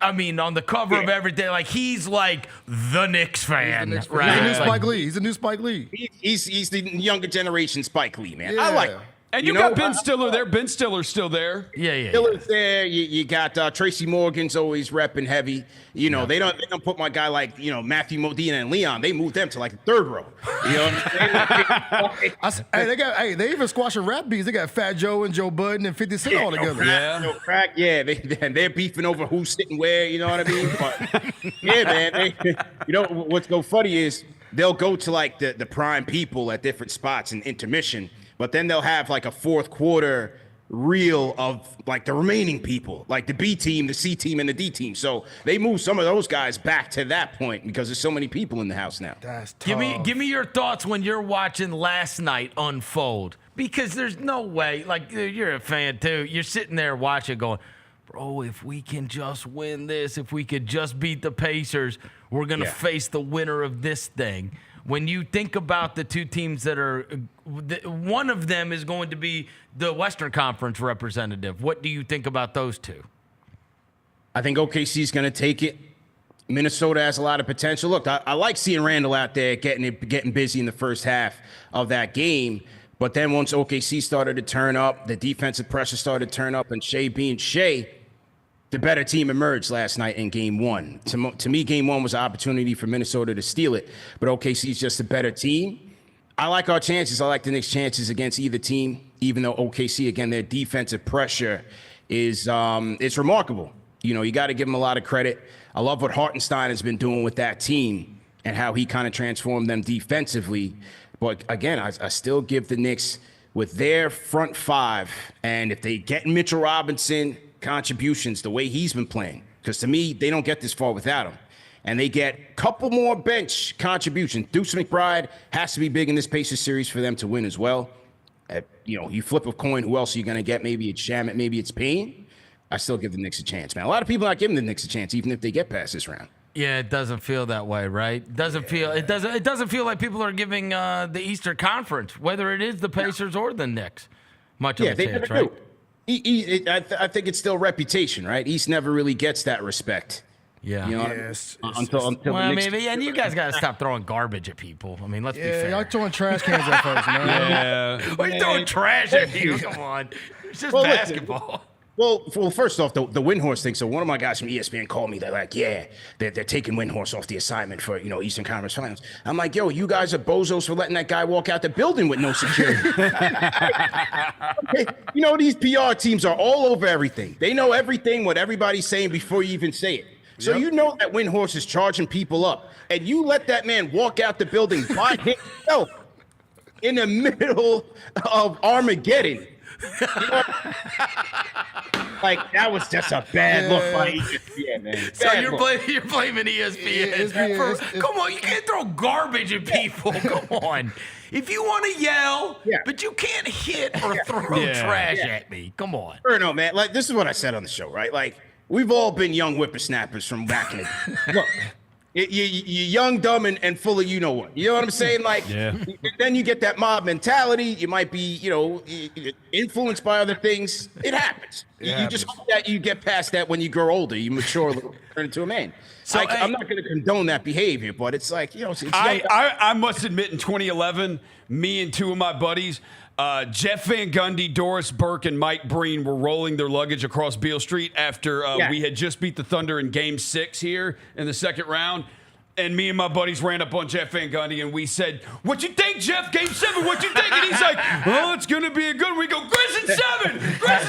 on the cover of everything, like he's like the Knicks fan, right? He's a new Spike Lee. He's a new Spike Lee. He's the younger generation Spike Lee, man. Yeah. I like him. And you got Ben Stiller there. Ben Stiller's still there. Yeah. Stiller's there. You got Tracy Morgan's always repping heavy. They don't put my guy like Matthew Modena and Leon. They moved them to like the third row. You know what I'm saying? They even squashing rap beats. They got Fat Joe and Joe Budden and 50 Cent all together. They're beefing over who's sitting where. You know what I mean? But yeah, man. What's so funny is they'll go to like the prime people at different spots in intermission. But then they'll have like a fourth quarter reel of like the remaining people, like the B team, the C team, and the D team. So they move some of those guys back to that point because there's so many people in the house now. That's tough. Give me your thoughts when you're watching last night unfold, because there's no way, like you're a fan too. You're sitting there watching going, bro, if we can just win this, if we could just beat the Pacers, we're going to face the winner of this thing. When you think about the two teams that are, one of them is going to be the Western Conference representative. What do you think about those two? I think OKC is going to take it. Minnesota has a lot of potential. Look, I like seeing Randall out there getting busy in the first half of that game. But then once OKC started to turn up, the defensive pressure started to turn up, and Shea being Shea, the better team emerged last night in Game 1. To me, Game 1 was an opportunity for Minnesota to steal it, but OKC is just a better team. I like our chances. I like the Knicks' chances against either team, even though OKC, again, their defensive pressure is it's remarkable. You got to give them a lot of credit. I love what Hartenstein has been doing with that team and how he kind of transformed them defensively. But again, I still give the Knicks with their front five, and if they get Mitchell Robinson contributions the way he's been playing, because to me, they don't get this far without him. And they get a couple more bench contributions. Deuce McBride has to be big in this Pacers series for them to win as well. You flip a coin, who else are you going to get? Maybe it's Shamet, maybe it's Payne. I still give the Knicks a chance, man. A lot of people not giving the Knicks a chance, even if they get past this round. Yeah, it doesn't feel that way, right? It doesn't feel like people are giving the Eastern Conference, whether it is the Pacers or the Knicks, much of a chance, right? I think it's still reputation, right? East never really gets that respect. Yeah. Until and you guys got to stop throwing garbage at people. I mean, let's be fair. Y'all throwing trash cans at folks, man. Yeah. We're throwing trash at you. Come on. It's just basketball. Well, first off, the Windhorse thing. So one of my guys from ESPN called me. They're like, they're taking Windhorse off the assignment for Eastern Conference Finals. I'm like, yo, you guys are bozos for letting that guy walk out the building with no security. These PR teams are all over everything. They know everything, what everybody's saying before you even say it. So you know that Windhorse is charging people up, and you let that man walk out the building by himself in the middle of Armageddon. Like, that was just a bad look by ESPN, man. So you're blaming ESPN. Come on, you can't throw garbage at people. Come on. If you want to yell, but you can't hit or throw trash at me. Come on. No, man. Like, this is what I said on the show, right? Like, we've all been young whippersnappers from back in the day. Look. You're young, dumb, and full of you-know-what. You know what I'm saying? Like, then you get that mob mentality. You might be, influenced by other things. It happens. You just hope that you get past that when you grow older. You mature, turn into a man. So I'm not going to condone that behavior, but it's like, it's I must admit, in 2011, me and two of my buddies, Jeff Van Gundy, Doris Burke, and Mike Breen were rolling their luggage across Beale Street after we had just beat the Thunder in Game 6 here in the second round. And me and my buddies ran up on Jeff Van Gundy, and we said, "What you think, Jeff? Game 7, what you think?" And he's like, "Oh, it's going to be a good one." We go, "Grizz in 7! Grizz in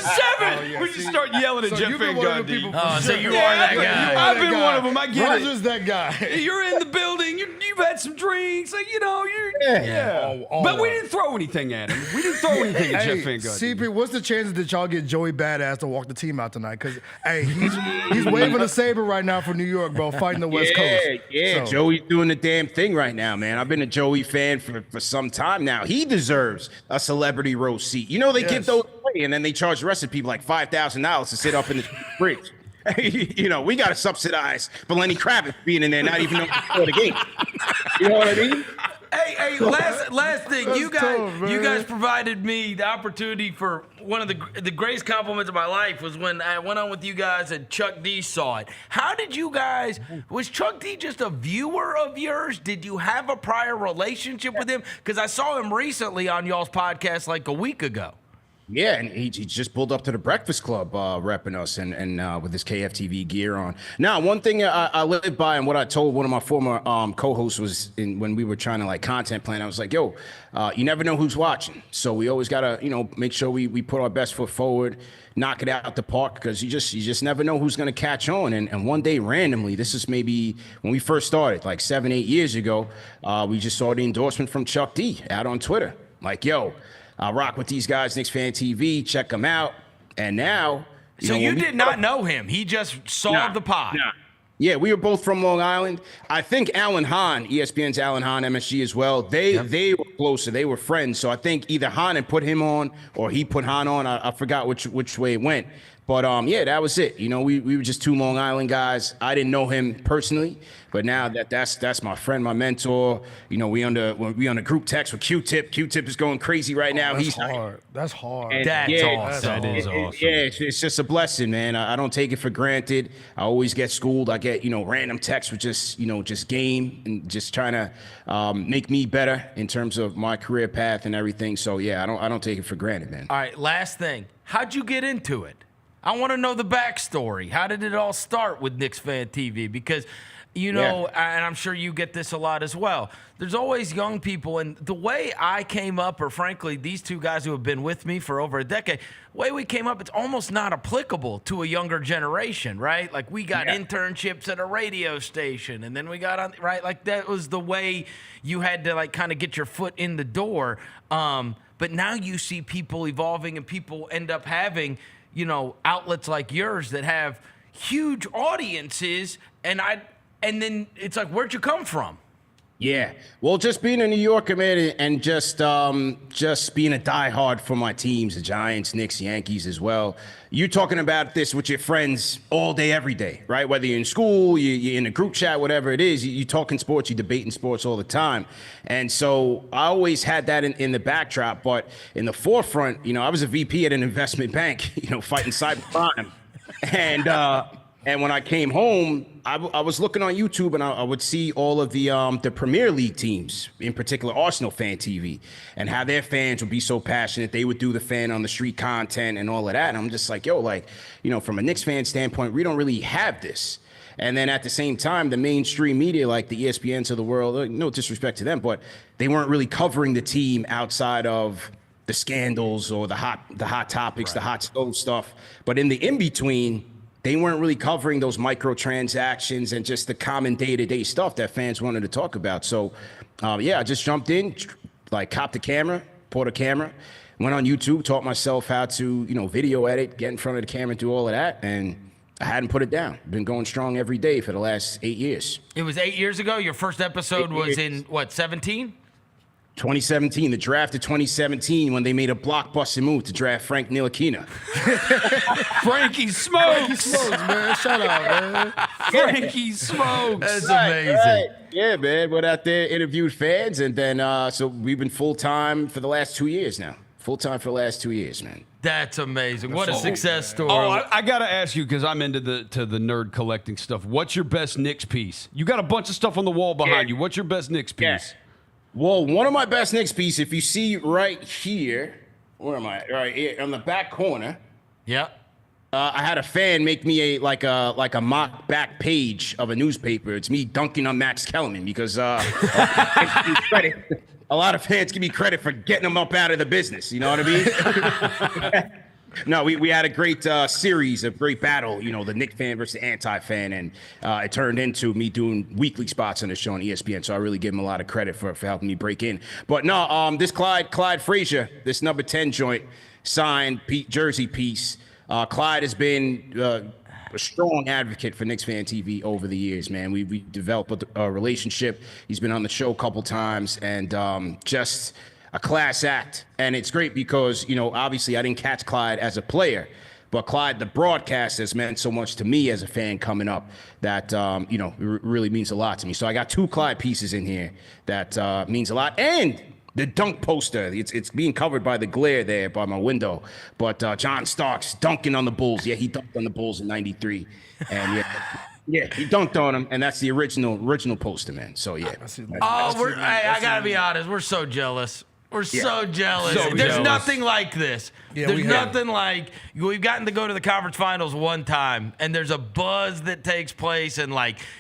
7!" We just start yelling at Jeff Van Gundy. So you are that guy. I've been one of them. I get it. Roger's that guy. You're in the building. You've had some drinks. Like, you're... But we didn't throw anything at him. We didn't throw anything at Jeff Van Gundy. CP, what's the chances that y'all get Joey Badass to walk the team out tonight? Because, he's waving a saber right now for New York, bro, fighting the West Coast. Yeah, so. Joey's doing the damn thing right now, man. I've been a Joey fan for some time now. He deserves a celebrity row seat. They give those away, and then they charge the rest of people like $5,000 to sit up in the bridge. We got to subsidize for Lenny Kravitz being in there, not even before the game. You know what I mean? Hey, last thing. You guys provided me the opportunity for one of the greatest compliments of my life was when I went on with you guys and Chuck D saw it. How did you guys, was Chuck D just a viewer of yours? Did you have a prior relationship with him? Because I saw him recently on y'all's podcast like a week ago. Yeah, and he just pulled up to the Breakfast Club repping us and with his KFTV gear on. Now, one thing I live by and what I told one of my former co-hosts was when we were trying to content plan, I was like, yo, you never know who's watching. So we always got to, make sure we put our best foot forward, knock it out the park, because you just never know who's going to catch on. And one day randomly, this is maybe when we first started, like 7-8 years ago, we just saw the endorsement from Chuck D out on Twitter. Like, yo, I rock with these guys, Knicks Fan TV. Check them out. And now... So you did not know him. He just saw the pod. Nah. Yeah, we were both from Long Island. I think Alan Hahn, ESPN's Alan Hahn, MSG as well, they were closer. They were friends. So I think either Hahn had put him on or he put Hahn on. I forgot which way it went. But, that was it. We were just two Long Island guys. I didn't know him personally. But now that's my friend, my mentor. We on the group text with Q-Tip. Q-Tip is going crazy right now. He's hard. That's hard. That's awesome. That is awesome. It's just a blessing, man. I don't take it for granted. I always get schooled. I get random texts with just game and just trying to make me better in terms of my career path and everything. So I don't take it for granted, man. All right, last thing. How'd you get into it? I want to know the backstory. How did it all start with Knicks Fan TV? Because, and I'm sure you get this a lot as well. There's always young people, and the way I came up, or frankly, these two guys who have been with me for over a decade, the way we came up, it's almost not applicable to a younger generation, right? Like we got internships at a radio station, and then we got on, right? Like that was the way you had to like kind of get your foot in the door. But now you see people evolving, and people end up having, outlets like yours that have huge audiences, and then it's like, where'd you come from? Yeah, well, just being a New Yorker, man, and just being a diehard for my teams, the Giants, Knicks, Yankees as well. You're talking about this with your friends all day, every day, right? Whether you're in school, you're in a group chat, whatever it is, you're talking sports, you're debating sports all the time. And so I always had that in the backdrop, but in the forefront, I was a VP at an investment bank, fighting cybercrime. And when I came home, I was looking on YouTube, and I would see all of the Premier League teams, in particular Arsenal Fan TV, and how their fans would be so passionate. They would do the fan on the street content and all of that. And I'm just like, from a Knicks fan standpoint, we don't really have this. And then at the same time, the mainstream media, like the ESPNs of the world, no disrespect to them, but they weren't really covering the team outside of the scandals or the hot topics, the hot stove stuff. But in the in-between, they weren't really covering those microtransactions and just the common day-to-day stuff that fans wanted to talk about. So, I just jumped in, copped a camera, bought a camera, went on YouTube, taught myself how to, video edit, get in front of the camera, do all of that, and I hadn't put it down. Been going strong every day for the last 8 years. It was 8 years ago? Your first episode was in, 17? 2017, the draft of 2017, when they made a blockbuster move to draft Frank Ntilikina. Frankie Smokes! Frankie Smokes, man. Shout out, man. Frankie Smokes. That's amazing. Right. Yeah, man. Went out there, interviewed fans, and then so we've been full-time for the last 2 years now. Full-time for the last 2 years, man. That's amazing. What a success story. Oh, I got to ask you, because I'm into the nerd collecting stuff. What's your best Knicks piece? You got a bunch of stuff on the wall behind you. What's your best Knicks piece? Yeah. Well, one of my best Knicks pieces, if you see right here, where am I? Right here, on the back corner. Yeah. I had a fan make me a mock back page of a newspaper. It's me dunking on Max Kellerman because a lot of fans give me credit for getting him up out of the business. You know what I mean? No, we had a great series, a great battle, the Knicks fan versus the anti-fan, and it turned into me doing weekly spots on the show on ESPN, so I really give him a lot of credit for helping me break in. But no, this Clyde Frazier, this number 10 joint, signed jersey piece, Clyde has been a strong advocate for Knicks Fan TV over the years, man. We developed a relationship. He's been on the show a couple times, and just a class act. And it's great because, obviously I didn't catch Clyde as a player, but Clyde, the broadcast, has meant so much to me as a fan coming up that, it really means a lot to me. So I got 2 Clyde pieces in here that means a lot. And the dunk poster, it's being covered by the glare there by my window. But John Starks dunking on the Bulls. Yeah, he dunked on the Bulls in '93. And yeah, he dunked on him, and that's the original poster, man. So, yeah. I got to be honest. We're so jealous. We're so jealous. There's nothing like this. Yeah, there's nothing like we've gotten to go to the conference finals one time, and there's a buzz that takes place, and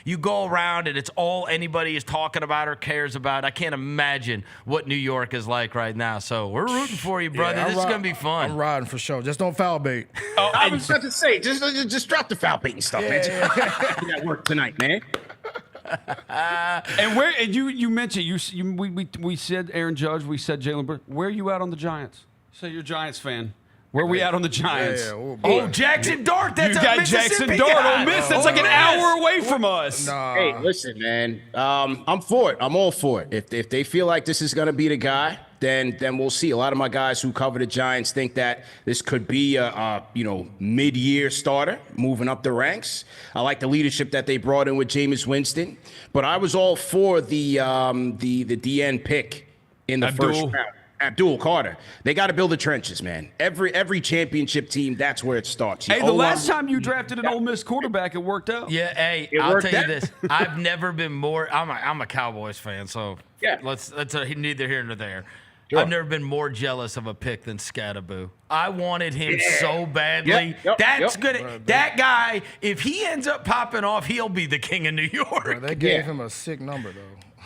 you go around, and it's all anybody is talking about or cares about. I can't imagine what New York is like right now. So we're rooting for you, brother. Yeah, this is gonna be fun. I'm riding for sure. Just don't foul bait. I was about to say, just drop the foul bait and stuff, man. That work tonight, man. And you mentioned we said Aaron Judge, we said Jalen Brown. Where are you at on the Giants? So you're a Giants fan. Where are we at on the Giants? Oh, Jackson Dart. That's you got Jackson Dart. Ole Miss. That's like an hour away from us. Nah. Hey, listen, man. I'm for it. I'm all for it. If they feel like this is gonna be the guy, then we'll see. A lot of my guys who cover the Giants think that this could be a mid-year starter, moving up the ranks. I like the leadership that they brought in with Jameis Winston, but I was all for the DN pick in the first round. Abdul Carter. They got to build the trenches, man. Every championship team, that's where it starts. Hey, the last time you drafted an Ole Miss quarterback, it worked out. Yeah, hey, I'll tell you this. I've never been more. I'm a Cowboys fan, so let's neither here nor there. I've never been more jealous of a pick than Scatterboo. I wanted him so badly. That's good. That guy, if he ends up popping off, he'll be the king of New York. Bro, they gave him a sick number, though.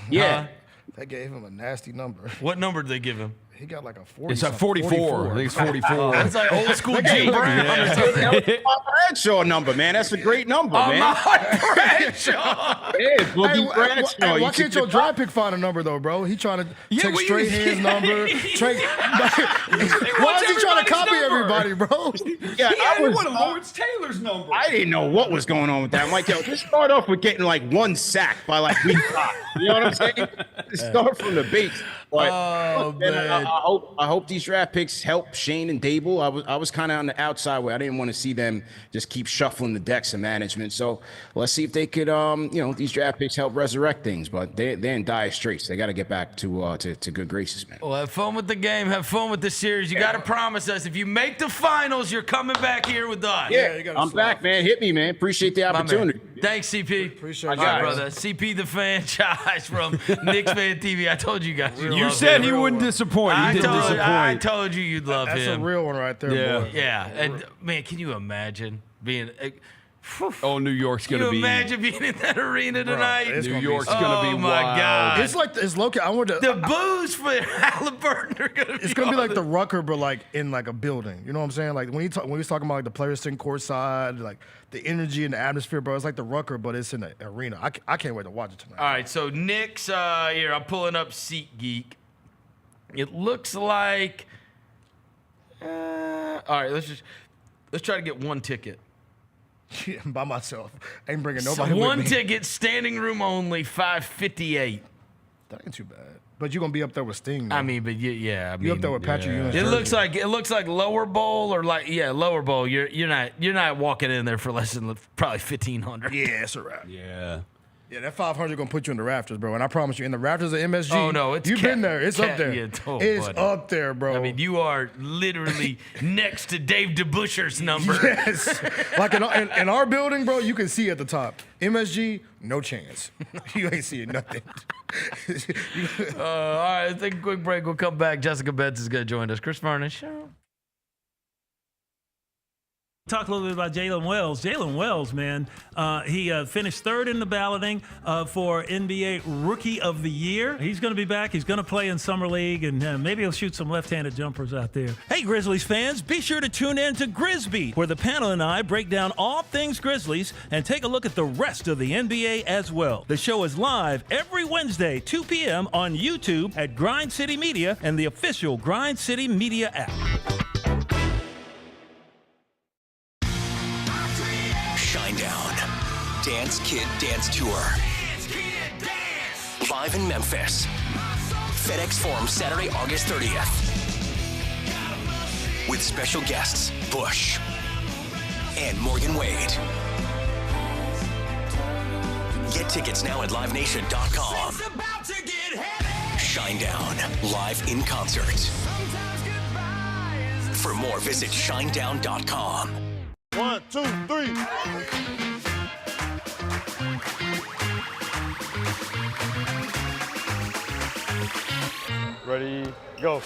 Yeah. They gave him a nasty number. What number did they give him? He got like a 40. It's like 44. I think it's 44. That's like old school Jim Brown. My Bradshaw number, man. That's a great number, man. My Bradshaw. Yeah, Boogie Bradshaw. Why can't your draft pick find a number, though, bro? He trying to take straight hands number. Why is he trying to copy everybody, bro? Yeah, I wanted Lawrence Taylor's number. I didn't know what was going on with that. I'm like, yo, just start off with getting like 1 sack by like week 5. You know what I'm saying? Just start from the base. But I hope these draft picks help Shane and Dable. I was kind of on the outside where I didn't want to see them just keep shuffling the decks of management. So let's see if they could, these draft picks help resurrect things. But they're in dire straits. They got to get back to good graces, man. Well, have fun with the game. Have fun with the series. You got to promise us if you make the finals, you're coming back here with us. Yeah, I'm back, man. Hit me, man. Appreciate the opportunity. Thanks, CP. Appreciate it. All right, brother. CP the Fanchise from Knicks Fan TV. I told you guys. You said he wouldn't disappoint. He didn't disappoint. I told you you'd love him. That's a real one right there, boy. Yeah. And, man, can you imagine being Oh, New York's going to be. Can you imagine being in that arena tonight? New York's going to be Oh, my wild. God. It's like, it's low-key. I want to. The boos for Halliburton are going to be. It's going to be like the Rucker, but like in like a building. You know what I'm saying? Like when he was talking about like the players sitting courtside, like the energy and the atmosphere, bro. It's like the Rucker, but it's in the arena. I can't wait to watch it tonight. All right, so Knicks, here, I'm pulling up SeatGeek. It looks like. All right, let's try to get one ticket. Yeah, by myself. I ain't bringing nobody So with one me. ticket, standing room only, $558. That ain't too bad. But you're gonna be up there with Sting. Though. I mean, but yeah, you up there with Patrick Ewing's It jersey. looks like lower bowl or lower bowl. You're not walking in there for less than probably $1,500. Yeah, it's a wrap. Yeah. Yeah, that 500 gonna put you in the rafters, bro. And I promise you, in the rafters of MSG. Oh no, it's you've been there. It's up there. It's buddy. up there, bro. I mean, you are literally next to Dave DeBuscher's number. Yes. Like in our building, bro, you can see at the top. MSG, no chance. You ain't seeing nothing. All right, let's take a quick break. We'll come back. Jessica Betts is going to join us. Chris Vernon Show. Talk a little bit about Jalen Wells. Jalen Wells, man, he finished third in the balloting for NBA Rookie of the Year. He's going to be back. He's going to play in Summer League, and maybe he'll shoot some left-handed jumpers out there. Hey, Grizzlies fans, be sure to tune in to Grizzbeat, where the panel and I break down all things Grizzlies and take a look at the rest of the NBA as well. The show is live every Wednesday, 2 p.m. on YouTube at Grind City Media and the official Grind City Media app. Shinedown. Dance Kid Dance Tour. Live in Memphis. FedEx Forum, Saturday, August 30th. With special guests, Bush and Morgan Wade. Get tickets now at livenation.com. Shinedown, live in concert. For more, visit shinedown.com. 1, 2, 3. Ready, go.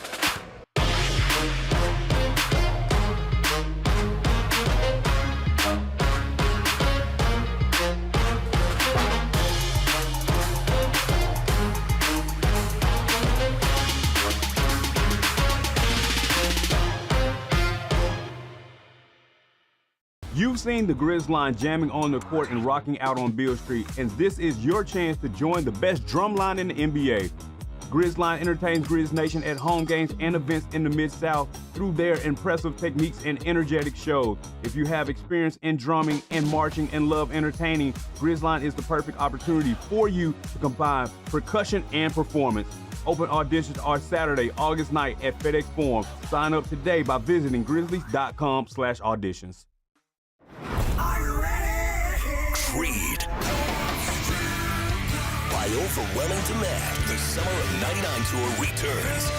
You've seen the Grizz line jamming on the court and rocking out on Beale Street, and this is your chance to join the best drum line in the NBA. Grizz line entertains Grizz Nation at home games and events in the Mid-South through their impressive techniques and energetic shows. If you have experience in drumming and marching and love entertaining, Grizz line is the perfect opportunity for you to combine percussion and performance. Open auditions are Saturday, August 9th at FedEx Forum. Sign up today by visiting grizzlies.com/auditions. Creed. By overwhelming demand, the Summer of '99 tour returns.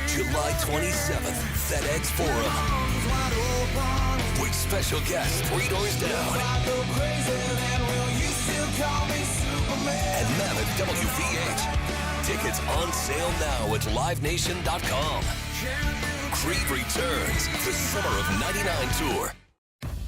July 27th, FedEx Forum. With special guests 3 doors down. And Mammoth WVH. Tickets on sale now at livenation.com. Creed returns, the Summer of '99 tour.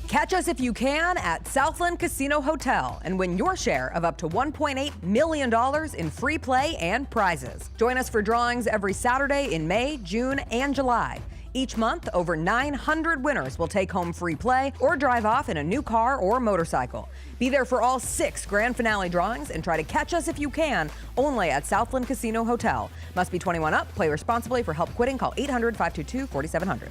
Catch us if you can at Southland Casino Hotel and win your share of up to $1.8 million in free play and prizes. Join us for drawings every Saturday in May, June, and July. Each month, over 900 winners will take home free play or drive off in a new car or motorcycle. Be there for all 6 grand finale drawings and try to catch us if you can, only at Southland Casino Hotel. Must be 21 up. Play responsibly. For help quitting, call 800-522-4700.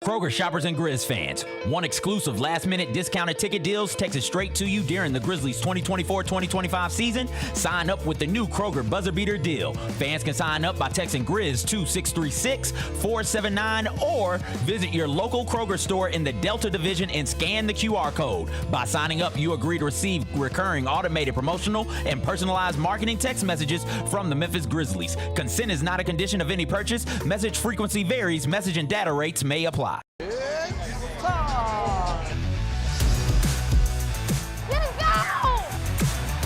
Kroger shoppers and Grizz fans, one exclusive last-minute discounted ticket deals texted straight to you during the Grizzlies 2024-2025 season. Sign up with the new Kroger Buzzer Beater deal. Fans can sign up by texting Grizz to 636-479 or visit your local Kroger store in the Delta Division and scan the QR code. By signing up, you agree to receive recurring automated promotional and personalized marketing text messages from the Memphis Grizzlies. Consent is not a condition of any purchase. Message frequency varies. Message and data rates may apply.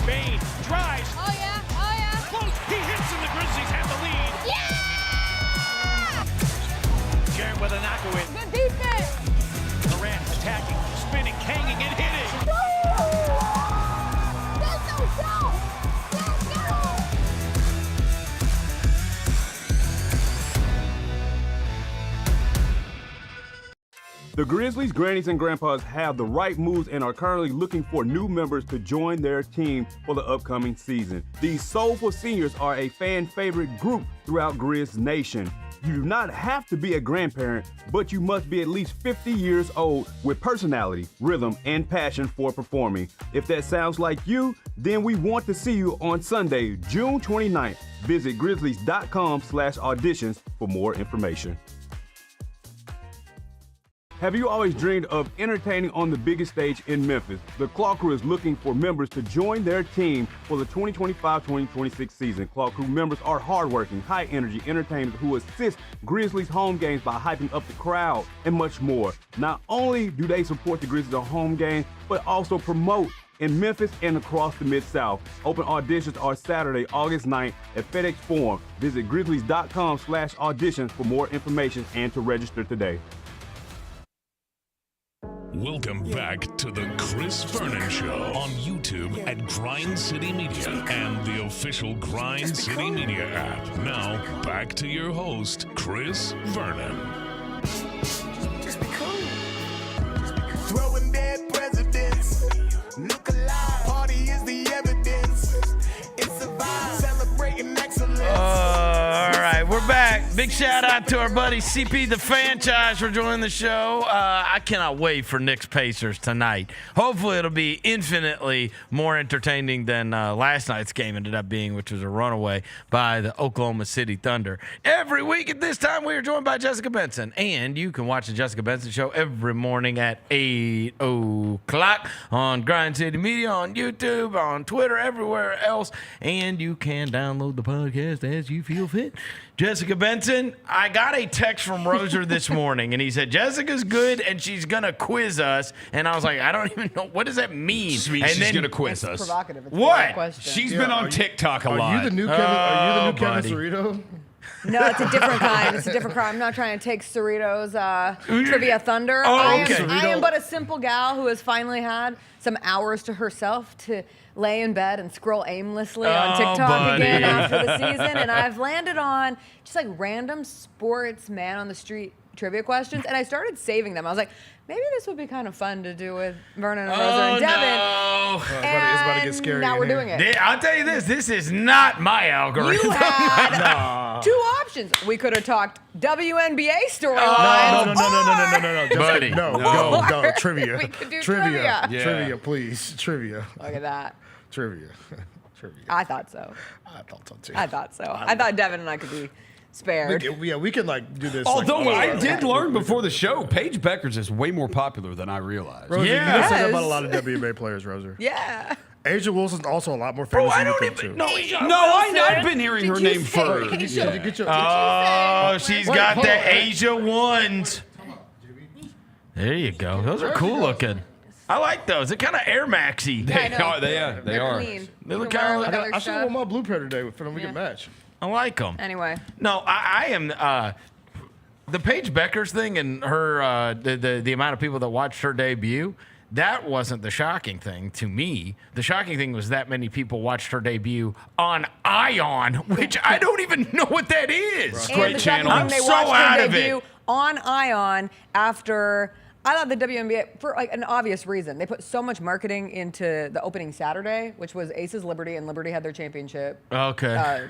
Bain drives. Oh yeah, oh yeah. Close. He hits and the Grizzlies have the lead. Yeah! Jarrett with a knockaway. Good defense. Durant attacking, spinning, hanging, and hitting. That's no show. Let's go. The Grizzlies, grannies, and grandpas have the right moves and are currently looking for new members to join their team for the upcoming season. These soulful seniors are a fan favorite group throughout Grizz Nation. You do not have to be a grandparent, but you must be at least 50 years old with personality, rhythm, and passion for performing. If that sounds like you, then we want to see you on Sunday, June 29th. Visit grizzlies.com/auditions for more information. Have you always dreamed of entertaining on the biggest stage in Memphis? The Claw Crew is looking for members to join their team for the 2025-2026 season. Claw Crew members are hardworking, high-energy entertainers who assist Grizzlies home games by hyping up the crowd and much more. Not only do they support the Grizzlies on home games, but also promote in Memphis and across the Mid-South. Open auditions are Saturday, August 9th at FedEx Forum. Visit grizzlies.com/auditions for more information and to register today. Welcome back to the Chris Vernon Show on YouTube at Grind City Media and the official Grind City Media app. Now, back to your host, Chris Vernon. Just be cool. Throwing dead presidents. Look alive. Party is the evidence. It's a vibe. Celebrating excellence. All right, we're back. Big shout out to our buddy CP the Fanchise for joining the show. I cannot wait for Knicks Pacers tonight. Hopefully it'll be infinitely more entertaining than last night's game ended up being, which was a runaway by the Oklahoma City Thunder. Every week at this time, we are joined by Jessica Benson, and you can watch the Jessica Benson Show every morning at 8 o'clock on Grind City Media, on YouTube, on Twitter, everywhere else, and you can download the podcast as you feel fit. Jessica Benson, I got a text from Roser this morning, and he said, Jessica's good, and she's going to quiz us. And I was like, I don't even know. What does that mean? Just means she's going to quiz us. Provocative. It's what? She's been on TikTok a lot. Are you the new Kevin Cerrito? No, it's a different kind. It's a different kind. I'm not trying to take Cerrito's trivia thunder. Oh, okay. I am but a simple gal who has finally had some hours to herself to lay in bed and scroll aimlessly on TikTok again after the season. And I've landed on just like random sports man on the street trivia questions. And I started saving them. I was like, maybe this would be kind of fun to do with Vernon and Rosa and Devin. No. It's about to get scary. Now we're doing it. I'll tell you this is not my algorithm. You had two options. We could have talked WNBA storylines. No. Buddy. No. Trivia. We could do trivia. trivia. Yeah. Trivia, please. Trivia. Look at that. Trivia. I thought so. I thought so too. I thought Devin and I could be spared. We can like do this. Although I did learn before the show, Paige Beckers is way more popular than I realized. Roser, you know something about a lot of WNBA players, Roser. Yeah. Asia Wilson's also a lot more famous than you think, too. I've been hearing her name first. She's got the Asia ones. There you go. Those are cool looking. I like those. They're kind of Air Maxy. They are. They are. Clean. They look You can kind wear of. it with other I should stuff. wear my blue pair today for the weekend match. I like them. Anyway. No, I am. The Paige Beckers thing and her the amount of people that watched her debut. That wasn't the shocking thing to me. The shocking thing was that many people watched her debut on Ion, which I don't even know what that is. And the shocking thing, they watched her debut on Ion after. I thought the WNBA, for like an obvious reason, they put so much marketing into the opening Saturday, which was Aces Liberty, and Liberty had their championship. Okay.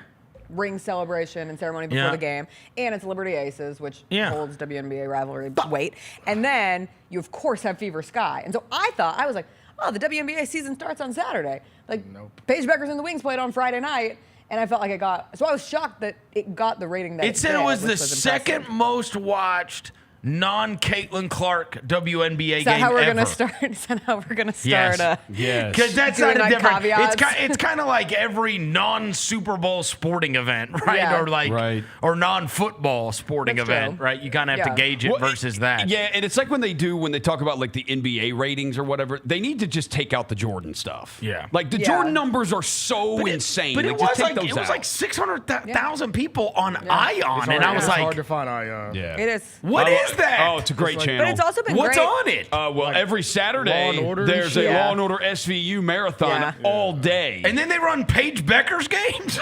Ring celebration and ceremony before the game. And it's Liberty Aces, which holds WNBA rivalry weight. And then you, of course, have Fever Sky. And so I was like, oh, the WNBA season starts on Saturday. Like, Paige Beckers and the Wings played on Friday night. And I felt like so I was shocked that it got the rating that it said did, it was the impressive. second most watched non-Caitlin Clark WNBA Is that game how we're ever. gonna start? Is that how we're gonna start? Yes. Because that's doing, not a like, different. caveats? It's kind of like every non-Super Bowl sporting event, right? Yeah. Or like or non-football sporting That's event, true. right? You kind of have to gauge it versus that. Yeah, and it's like when they talk about like the NBA ratings or whatever, they need to just take out the Jordan stuff. Yeah. Like the Jordan numbers are so insane. But like, it just was take like those it was out. like 600,000 people on Ion, and I was it's like, hard to find Ion. Yeah. It is. What is that? Oh, it's a great channel. But it's also been What's great. on it? Well, every Saturday Law and Order there's a shit. Law and Order SVU marathon all day. And then they run Paige Beckers games.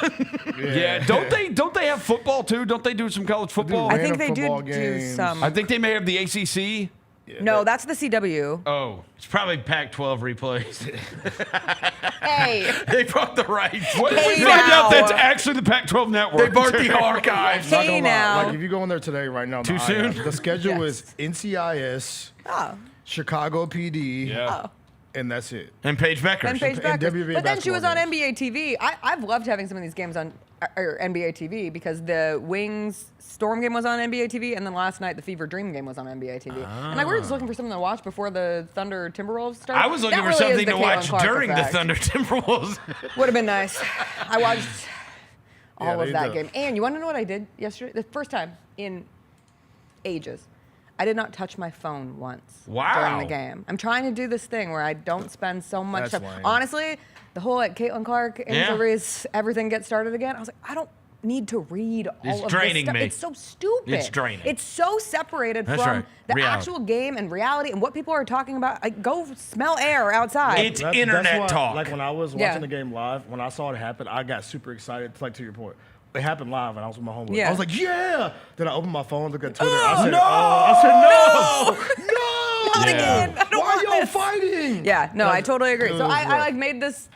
Yeah, don't they have football too? Don't they do some college football? I think they do some. I think they may have the ACC. No, that's the CW. Oh, it's probably Pac-12 replays. Hey, they brought the rights. What Hey, we find now. out that's actually the Pac-12 network. They burnt the archives. Not Hey, gonna lie, now. like if you go in there today, right now, Too the soon? Ion, the schedule is NCIS, Chicago PD, Yeah. and that's it. And Paige Beckers. And Paige Beckers. WNBA But then she was on basketball NBA TV. I've loved having some of these games on NBA TV because the Wings Storm game was on NBA TV, and then last night the Fever Dream game was on NBA TV. And like, we were just looking for something to watch before the Thunder Timberwolves started. I was looking That for really is something the to Caitlin watch Clark during effect. the Thunder Timberwolves. Would have been nice. I watched all they of that do. game. And you want to know what I did yesterday? The first time in ages. I did not touch my phone once during the game. I'm trying to do this thing where I don't spend so much That's time. lame. Honestly, the whole Caitlin Clark injuries, everything gets started again. I was like, I don't need to read all It's of draining this stuff. me. It's so stupid. It's draining. It's so separated That's from right. the Reality. actual game and reality and what people are talking about. Like, go smell air outside. It's That's internet why, talk. Like when I was Yeah. watching the game live, when I saw it happen, I got super excited. Like to your point, it happened live, and I was with my homeboy. Yeah. I was like, "Yeah!" Then I opened my phone, looked at Twitter. Oh, I said, no! "Oh!" I said, "No, Not no, again. I don't Why want y'all this. fighting?" Yeah, no, I totally agree. it So was I rough. like made this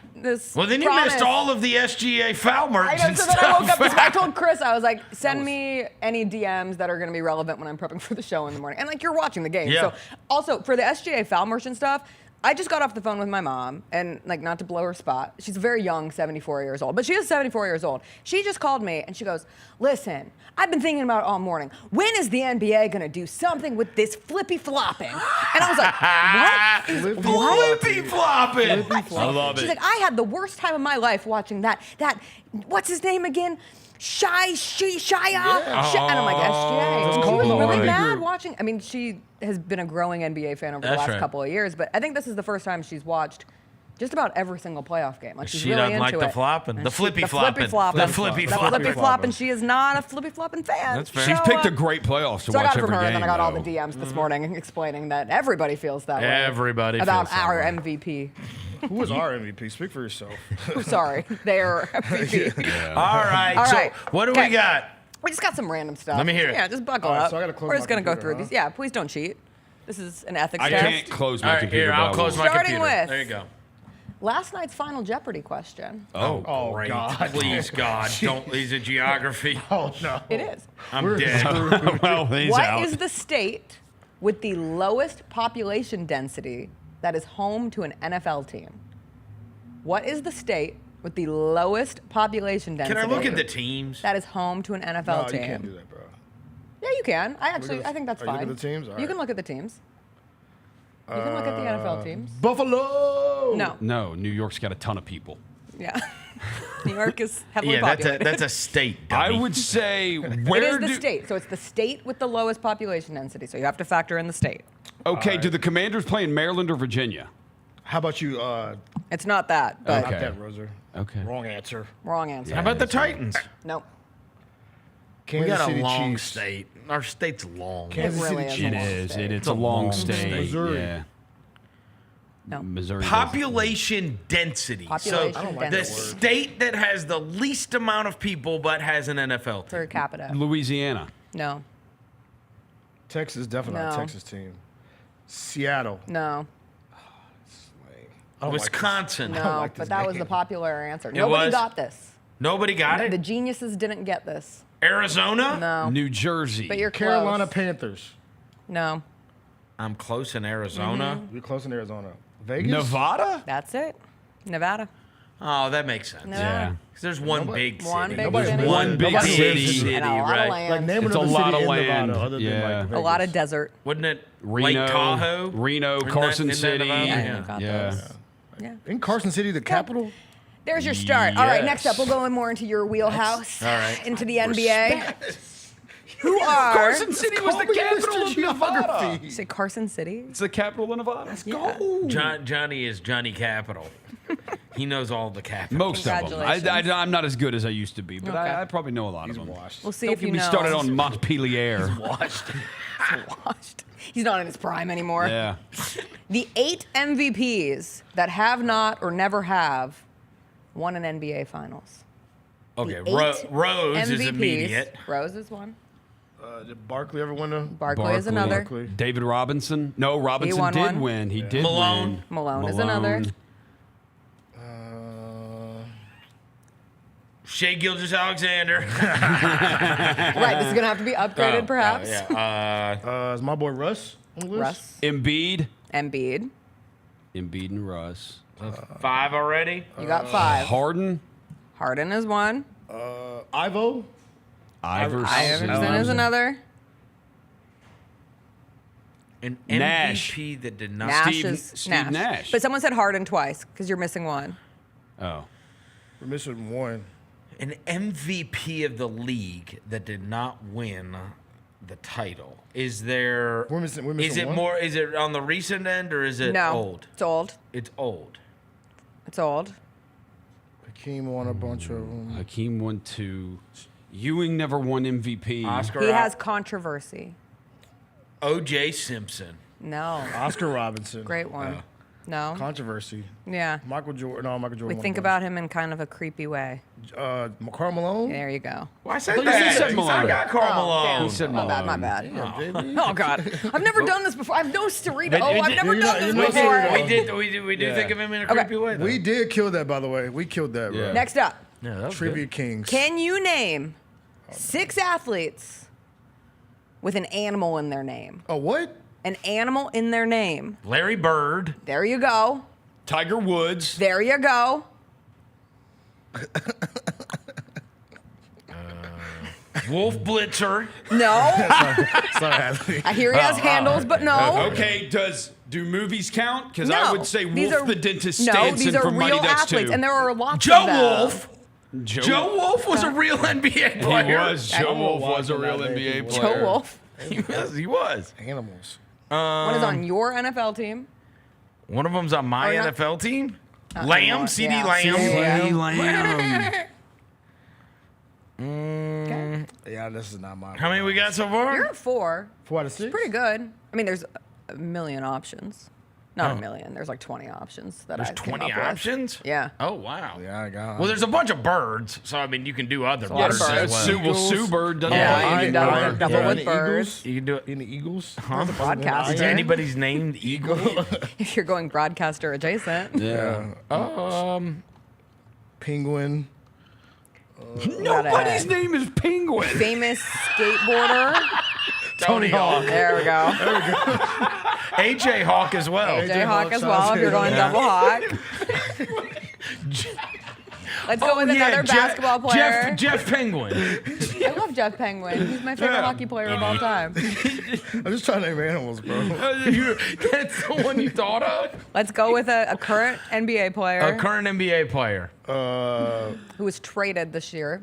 Well, then you promise. missed all of the SGA foul merch I know, and so stuff. then I woke up. I told Chris, I was like, send me any DMs that are going to be relevant when I'm prepping for the show in the morning. And like, you're watching the game. Yeah. So also for the SGA foul merch and stuff, I just got off the phone with my mom, and like, not to blow her spot, she's very young, 74 years old, but she is 74 years old. She just called me and she goes, listen, I've been thinking about it all morning. When is the NBA gonna do something with this flippy flopping? And I was like, what? Flippy flopping. I love She's it. like, I had the worst time of my life watching that, what's his name again? Shia. And I'm like, SGA. Just She call was him really Mike. mad watching. I mean, she has been a growing NBA fan over the That's last right. couple of years, but I think this is the first time she's watched just about every single playoff game. Like, she's She really doesn't into like it. the flopping. And The flippy flopping. The flippy The flippy flopping. flippy flopping. She is not a flippy flopping fan. That's fair. She's So, picked a great playoffs to so I watch got it from every her, game. and then I got all the though. DMs this morning explaining that everybody feels that way. Everybody about feels that our way. MVP. Who was our MVP? Speak for yourself. Sorry, their MVP. All right. All So right. what do Okay. we got? We just got some random stuff. Let me hear it. Yeah, just buckle All right, up. so I gotta close We're my just gonna go computer, through huh? these. Yeah, please don't cheat. This is an ethics I test. can't close my All right, computer. here, but I'll I close will. my Starting computer. with- There you go. Last night's Final Jeopardy question. Oh, great. God. Please, God, don't. Is it geography? Oh no. It is. I'm dead. Well, he's What out. is the state with the lowest population density that is home to an NFL team? What is the state with the lowest population density? Can I look at the teams? that is home to an NFL No, team? you can't do that, bro. Yeah, you can. I at the- think that's are you fine. looking at the teams? All You right. can look at the teams. You can look at the NFL teams. Buffalo. No. No, New York's got a ton of people. Yeah. New York is heavily Yeah, populated. that's a state. I dummy. would say It where is the do state. So it's the state with the lowest population density. So you have to factor in the state. Okay, do the Commanders play in Maryland or Virginia? How about you? It's not that, but Not that, Roser. Okay. Wrong answer. wrong answer. How about the Titans? Nope. Kansas We got City a long Chiefs. state. Our state's long. Kansas really City is a Chiefs. long It is. state. It's a long state. Missouri. Yeah. No. Missouri. Population density. Population so density. the state that has the least amount of people but has an NFL team. Per capita. Louisiana. No. Texas, definitely not a No. Texas team. Seattle. No. I don't like Wisconsin. this. I No. don't like But this that was the game. popular answer. It Nobody was? got this. Nobody got The it? geniuses didn't get this. Arizona? No. New Jersey. But you're Carolina close. Panthers. No. I'm close in Arizona. You're close in Arizona. Vegas. Nevada? That's it. Nevada. Oh, that makes sense. Nevada. 'Cause there's one big city. One big Nobody's city. One big Nobody city. lives in And a lot of right? land. Like name It's another a lot city of in land. Nevada other Yeah. than like Vegas. A lot of desert. Wasn't it Reno, Lake Tahoe? Reno, Isn't that- Carson isn't that City. Nevada? Yeah, Yeah. you got Yeah. those. Yeah. In Carson City, the capital. There's your start. All right, Yes. next up, we'll go in more into your wheelhouse. All right. Into the NBA. Who are Carson City was the capital of Nevada. You say Carson City? It's the capital of Nevada. Let's go. Johnny is Johnny Capital. He knows all the capitals. Most of them. Congratulations. I'm not as good as I used to be, but Okay. I probably know a lot of them. We'll see Don't if get you me know. started on Montpellier. Washed. He's not in his prime anymore. Yeah. The 8 MVPs that have not or never have won an NBA Finals. Okay, The 8 Rose is MVPs. immediate. Rose is one. Did Barkley ever win a? Barkley is another. David Robinson. No, Robinson won did one. win. He did Malone. win. Malone is another. Shea Gilgeous-Alexander. Right, this is going to have to be upgraded, perhaps. Yeah. Is my boy Russ on the list? Russ. Embiid. Embiid. Embiid and Russ. 5 already? You got 5. Harden. Harden is one. Ivo. Iverson. Iverson is another. An Nash. MVP that did not. Nash Nash. But someone said Harden twice because you're missing one. Oh. We're missing one. An MVP of the league that did not win the title. Is there? We're missing is it one? more? Is it on the recent end or is it No, old? it's old. It's old. It's old. Hakeem won a bunch of them. Hakeem won 2. Ewing never won MVP. Oscar. He has controversy. O.J. Simpson. No. Oscar Robinson. Great one. No. Controversy. Yeah. Michael Jordan. No, Michael Jordan. We won think a about him in kind of a creepy way. bunch. Karl Malone. There you go. Why I said thought you that? said Malone. I got Karl Malone. damn. He said My bad, my Malone. bad. Oh, God. I've never done this before. I have no Cerrito. But Oh, it I've did- never you're done not- this you're not before. Cerrito. We do Yeah. think of him in a Okay. creepy way. Though. We did kill that, by the way. We killed that, bro. Yeah. Next up, Yeah, that was Trivia good. Kings. can you name 6 athletes with an animal in their name? Oh, what? An animal in their name. Larry Bird. There you go. Tiger Woods. There you go. Wolf Blitzer. No. Sorry. I hear he has handles, but no. Okay, do movies count? Because I No. would say These Wolf are- the Dentist No, Stanson these are from Mighty real Ducks athletes, 2. and there are lots Joe of them. Wolf. Joe, Joe Wolf was a real NBA He player. was. Joe Wolf was a real NBA player. Joe Wolf. He was. Animals. One is on your NFL team. One of them's on my Or not- NFL team. Not Lamb, anymore. CD Yeah. Lamb. CD Lamb. Yeah, this is not mine. How many we got so far? You're at 4. 4 out of 6? Pretty good. I mean, there's a million options. Not a million. There's like 20 options that There's I came 20 up with. options? Yeah. Oh, wow. Yeah, I got Well, there's a bunch of birds, so I mean, you can do other a lot of birds. birds. as well. Sue Bird doesn't Yeah, play you can double, anymore. double with the birds. Eagles? You can do it. In the Eagles? You're the broadcaster. Is anybody's named Eagle? If you're going broadcaster adjacent. Yeah. Penguin. Nobody's name is Penguin. Famous skateboarder. Tony Hawk. There we go. AJ Hawk as well. AJ Hawk as well if you're going double hawk. Let's go with another basketball player. Jeff Penguin. I love Jeff Penguin. He's my favorite hockey player of all time. I'm just trying to name animals, bro. That's the one you thought of? Let's go with a current NBA player. A current NBA player. Who was traded this year.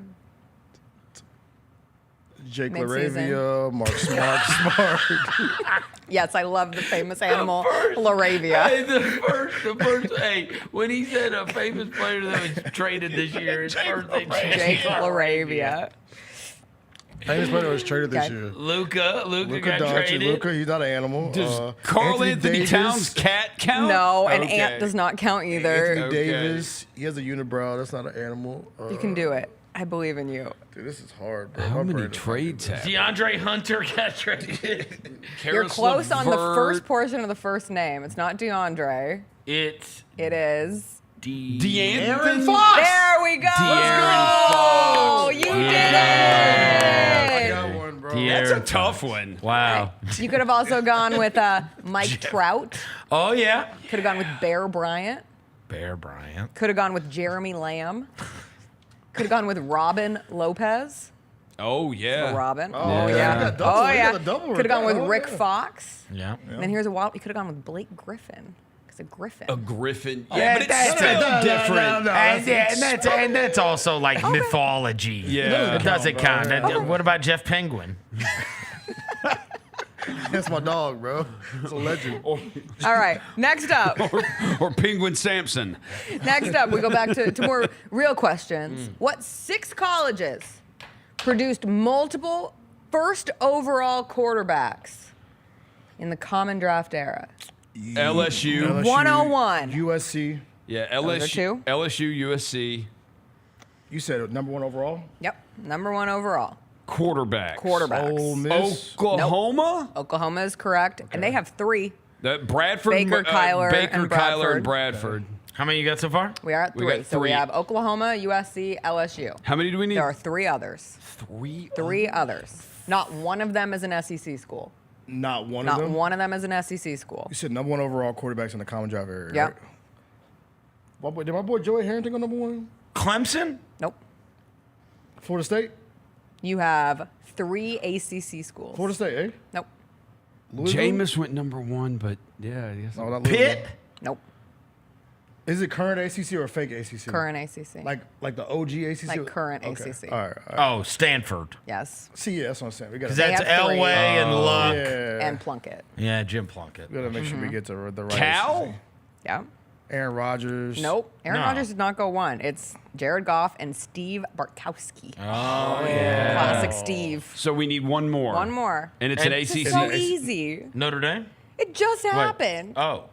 Jake Mid-season. Laravia, Mark Smart. Yes, I love the famous animal, Laravia. Hey, the first. Hey, when he said a famous player that was traded this year, his first name Jake Laravia. Famous player was traded this year. Luka got Doncic. traded. Luka, he's not an animal. Does Carl Anthony Davis, Towns cat count? No, an Okay. ant does not count either. Anthony Davis, he has a unibrow. That's not an animal. You can do it. I believe in you. Dude, this is hard, bro. How My many brain is trades have? DeAndre Hunter got traded. You're close on the first portion of the first name. It's not DeAndre. It is De'Aaron Fox. There we go. De'Aaron Oh, Fox. you did I it. got one, bro. That's a tough one. Wow. You could have also gone with Mike Trout. Oh, yeah. Could have gone with Bear Bryant. Bear Bryant. Could have gone with Jeremy Lamb. Could have gone with Robin Lopez. Oh, yeah. Robin. Oh, yeah. yeah. Double, Oh, you yeah. got a double Could have gone with right there. Rick Oh, yeah. Fox. Yeah. And then here's a wild. You could have gone with Blake Griffin. Because a Griffin. A Griffin. Yeah, Yeah, but it's that's still different. And that's also like mythology. Yeah. It doesn't count. What about Jeff Penguin? That's my dog, bro. It's a legend. All right. Next up. Or Penguin Sampson. Next up, we go back to more real questions. What 6 colleges produced multiple first overall quarterbacks in the common draft era? LSU. 101. USC. Yeah, Those are two? LSU, USC. You said number 1 overall? Yep. Number 1 overall. Quarterbacks. Ole Miss. Oklahoma? Oklahoma is correct. And they have 3. Bradford. Baker, Kyler, Baker, and Kyler, and Bradford. Bradford. How many you got so far? We are at We 3. got So we 3. have Oklahoma, USC, LSU. How many do we need? There are 3 others. 3 others. Not one of them is an SEC school. Not one Not of them? one of them is an SEC school. You said number 1 overall quarterbacks in the common draft area, Yep. right? Did my boy Joey Harrington go number 1? Clemson? Nope. Florida State? You have 3 ACC schools. Florida State, eh? Nope. Louisville? Jameis went number 1, but yeah, I guess. No, not Pitt? Louisville. Nope. Is it current ACC or fake ACC? Current ACC. Like the OG ACC? Like current Okay. ACC. All right. Oh, Stanford. Yes. See, yeah, that's what I'm saying. We got Because They that's have 3. Elway and Luck. Yeah. And Plunkett. Yeah, Jim Plunkett. We got to make sure we get to the right Cal? ACC. Yeah. Aaron Rodgers. Nope. Aaron No. Rodgers did not go 1. It's Jared Goff and Steve Bartkowski. Oh, yeah. Classic Steve. So we need one more. One more. And it's And an This ACC. is so easy. Notre Dame? It just happened. Oh.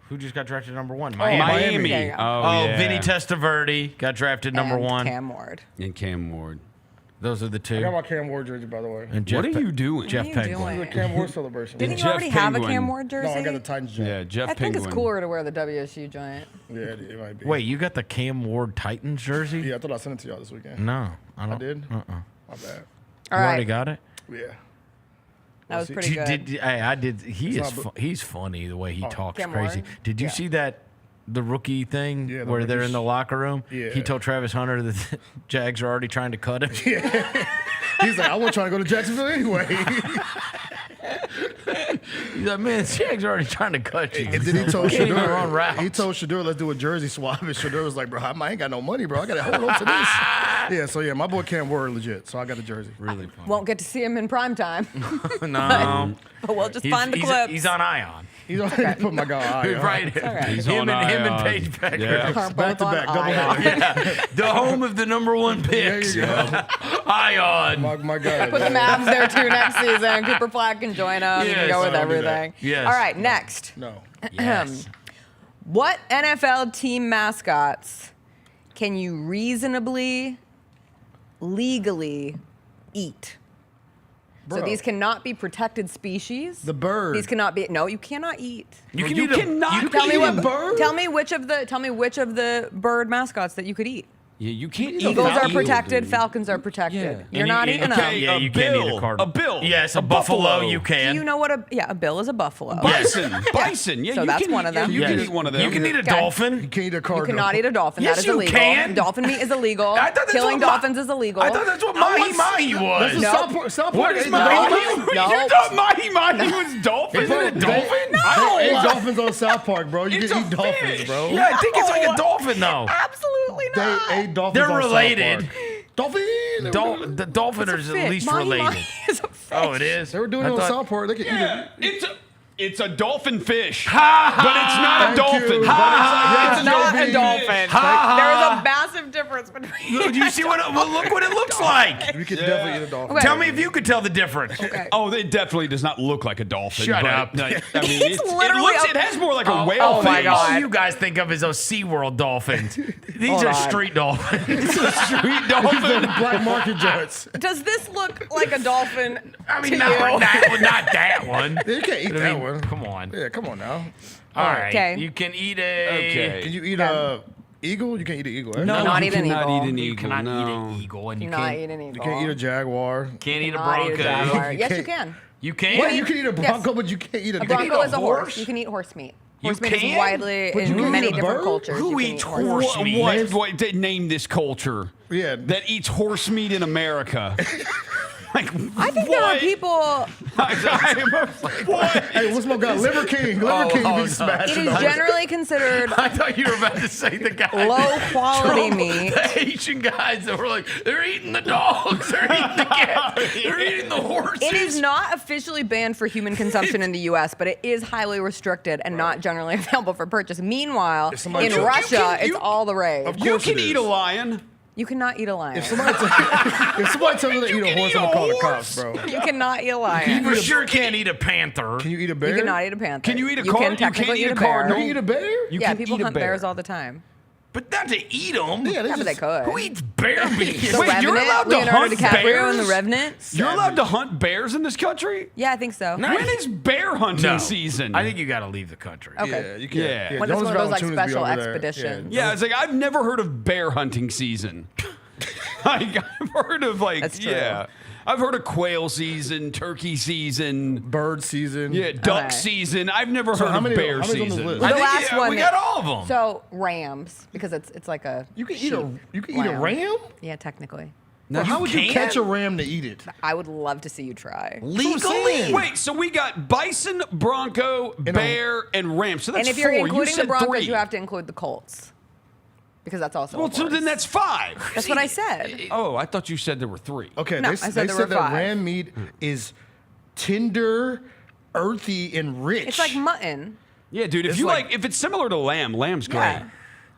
Who just got drafted number 1? Miami. There you go. Oh, yeah. Vinny Testaverde got drafted number And 1. Cam Ward. And Cam Ward. Those are the I got 2. my Cam Ward jersey, by the way. And Jeff What are you doing? Jeff What are you Penguin. doing? The Cam Ward celebration. Didn't you Jeff already have a Penguin. Cam Ward jersey? No, I got the Titans jersey. Yeah, Jeff I think Penguin. it's cooler to wear the WSU giant. Yeah, it might be. Wait, you got the Cam Ward Titans jersey? Yeah, I thought I sent it to y'all this weekend. No, I I don't. did? Uh-uh. My bad. All You right. already got it? Yeah. That was pretty good. Hey, I did. He It's is. not- He's funny the way he talks Cam crazy. Ward? Did you Yeah. see that? The rookie thing Yeah, the where they're rookies. in the locker room. Yeah. He told Travis Hunter that the Jags are already trying to cut him. He's like, I wasn't trying to go to Jacksonville anyway. He's like, man, the Jags are already trying to cut you. And then he told Can't even run Shador, routes. he told Shador, let's do a jersey swap. And Shador was like, bro, I ain't got no money, bro. I got to hold on to this. Yeah, so yeah, my boy Cam Ward legit. So I got the jersey. Really fun. Won't get to see him in prime time. No. But we'll just find the clips. He's on Ion. He's already put my guy on. Right. right. He's Him on and Ion. Paige Becker. Yeah. Are Back to both back, on double Ion. header. The home of the number 1 There picks. you go. Ion. My guy. Put the Mavs there too next season. Cooper Flack can join them. You Yes, can go with I don't do that. everything. Yes. All right, next. No. Yes. What NFL team mascots can you reasonably, legally eat? So Bro. these cannot be protected species. The bird. These cannot be. No, you cannot eat. You can You eat a- cannot you Tell eat me a what bird? Tell me which of the bird mascots that you could eat. Yeah, you can't eat Eagles a are falcon. protected. Falcons are protected. Yeah. You're not eating them. okay, Yeah, a you can't eat bill. a cardinal. A bill. Yes, a A buffalo, buffalo. you can. Do you know what a bill is? A buffalo. Bison. Bison. Yeah, So you that's can one eat, of them. You can Yes. eat one of them. You can eat a Okay. You dolphin. can't eat a You cardinal. cannot eat a dolphin. Yes, that is you illegal. can. Dolphin meat is illegal. I thought that's Killing what ma- dolphins is illegal. I thought that's what Mahi Mahi was. That's No. South Park. South What Park is ate Mahi? dolphins. No. You thought Mahi Mahi was dolphin? Isn't it a dolphin? They ate dolphins on South Park, bro. You It's can a eat dolphins, fish. bro. Yeah, I think it's like a dolphin though. Absolutely They not. ate dolphins They're on related. South Park. Dolphins! The dolphin is at least related. Oh, it is? They were doing it on South Park. They could eat it. It's a dolphin fish, but it's not a dolphin. It's not a dolphin. There is a massive difference between. Do you see what? Well, look what it looks like. You could definitely eat a dolphin. Okay. Tell me if you could tell the difference. Okay. Oh, it definitely does not look like a dolphin. Shut but, up. I mean, It's it has more like a whale Oh my face. God! All you guys think of is those SeaWorld dolphins. These are street dolphins. Street dolphin. Black market joints. Does this look like a dolphin? I mean, to not you? that one. You can't eat that one. Come on. Yeah, come on now. All right. Okay. You can eat a. Okay. Can you eat a eagle? You can't eat an eagle. Right? No, Not you eat an cannot eagle. eat an You eagle. cannot no. eat an eagle, and you Not can't. eat an eagle. You can't eat a jaguar. Can't eat a Not eat a bronco. jaguar. Yes, you can. You can. What? You can eat a bronco, but you can't eat a A bronco is a horse. horse? You can eat horse meat. You Horse meat is can? widely But you in can't many eat a different bird? cultures. Who you can eats eat horse meat? What? Name this culture. Yeah. That eats horse meat in America. Like, I think there are people. What? Hey, what's my guy? Liver King. Liver King be smashing. It is generally considered I thought you were about to say the guy. low quality Trump, meat. The Asian guys that were like, they're eating the dogs, they're eating the cats, they're eating the horses. It is not officially banned for human consumption in the U.S., but it is highly restricted and not generally available for purchase. Meanwhile, in Russia, it's all the rage. You can eat a lion. You cannot eat a lion. If somebody tells me to eat a horse, I'm gonna call the cops, bro. You cannot eat a lion. You for sure can't eat a panther. Can you eat a bear? You cannot eat a panther. Can you eat a You car- can you technically can't eat a bear. cardinal? You can eat a bear? You Yeah, can people eat a hunt bear. bears all the time. But not to eat them. Yeah, Yeah, but they could. Who eats bear meat? The Wait, you're Revenant, allowed to Leonardo hunt DiCaprio bears? and the Revenant. You're allowed to hunt bears in this country? Yeah, I think so. No. When is bear hunting season? I think you got to leave the country. Okay. Yeah, you can. Yeah. When it's one of those like Jonesboro tunes be special over there. expeditions. Yeah, it's like I've never heard of bear hunting season. Like I've heard of like That's true. I've heard of quail season, turkey season, Bird season. yeah, duck Okay. season. I've never So heard how of many- bear how many's on this season. list? The I think, last one. we got all of them. So rams, because it's like a. You can eat a lamb. ram? Yeah, technically. Well, how would you catch a ram to eat it? I would love to see you try. Legally? Wait, so we got bison, bronco, bear, and ram. So that's And if you're four. including you the Broncos, 3. you have to include the Colts. Because that's also. Well, a so horse. then that's 5. That's what I said. Oh, I thought you said there were 3. Okay, No, they I said they there said were that 5. ram meat is tender, earthy, and rich. It's like mutton. Yeah, dude. If It's you like- if it's similar to lamb, lamb's great. Yeah.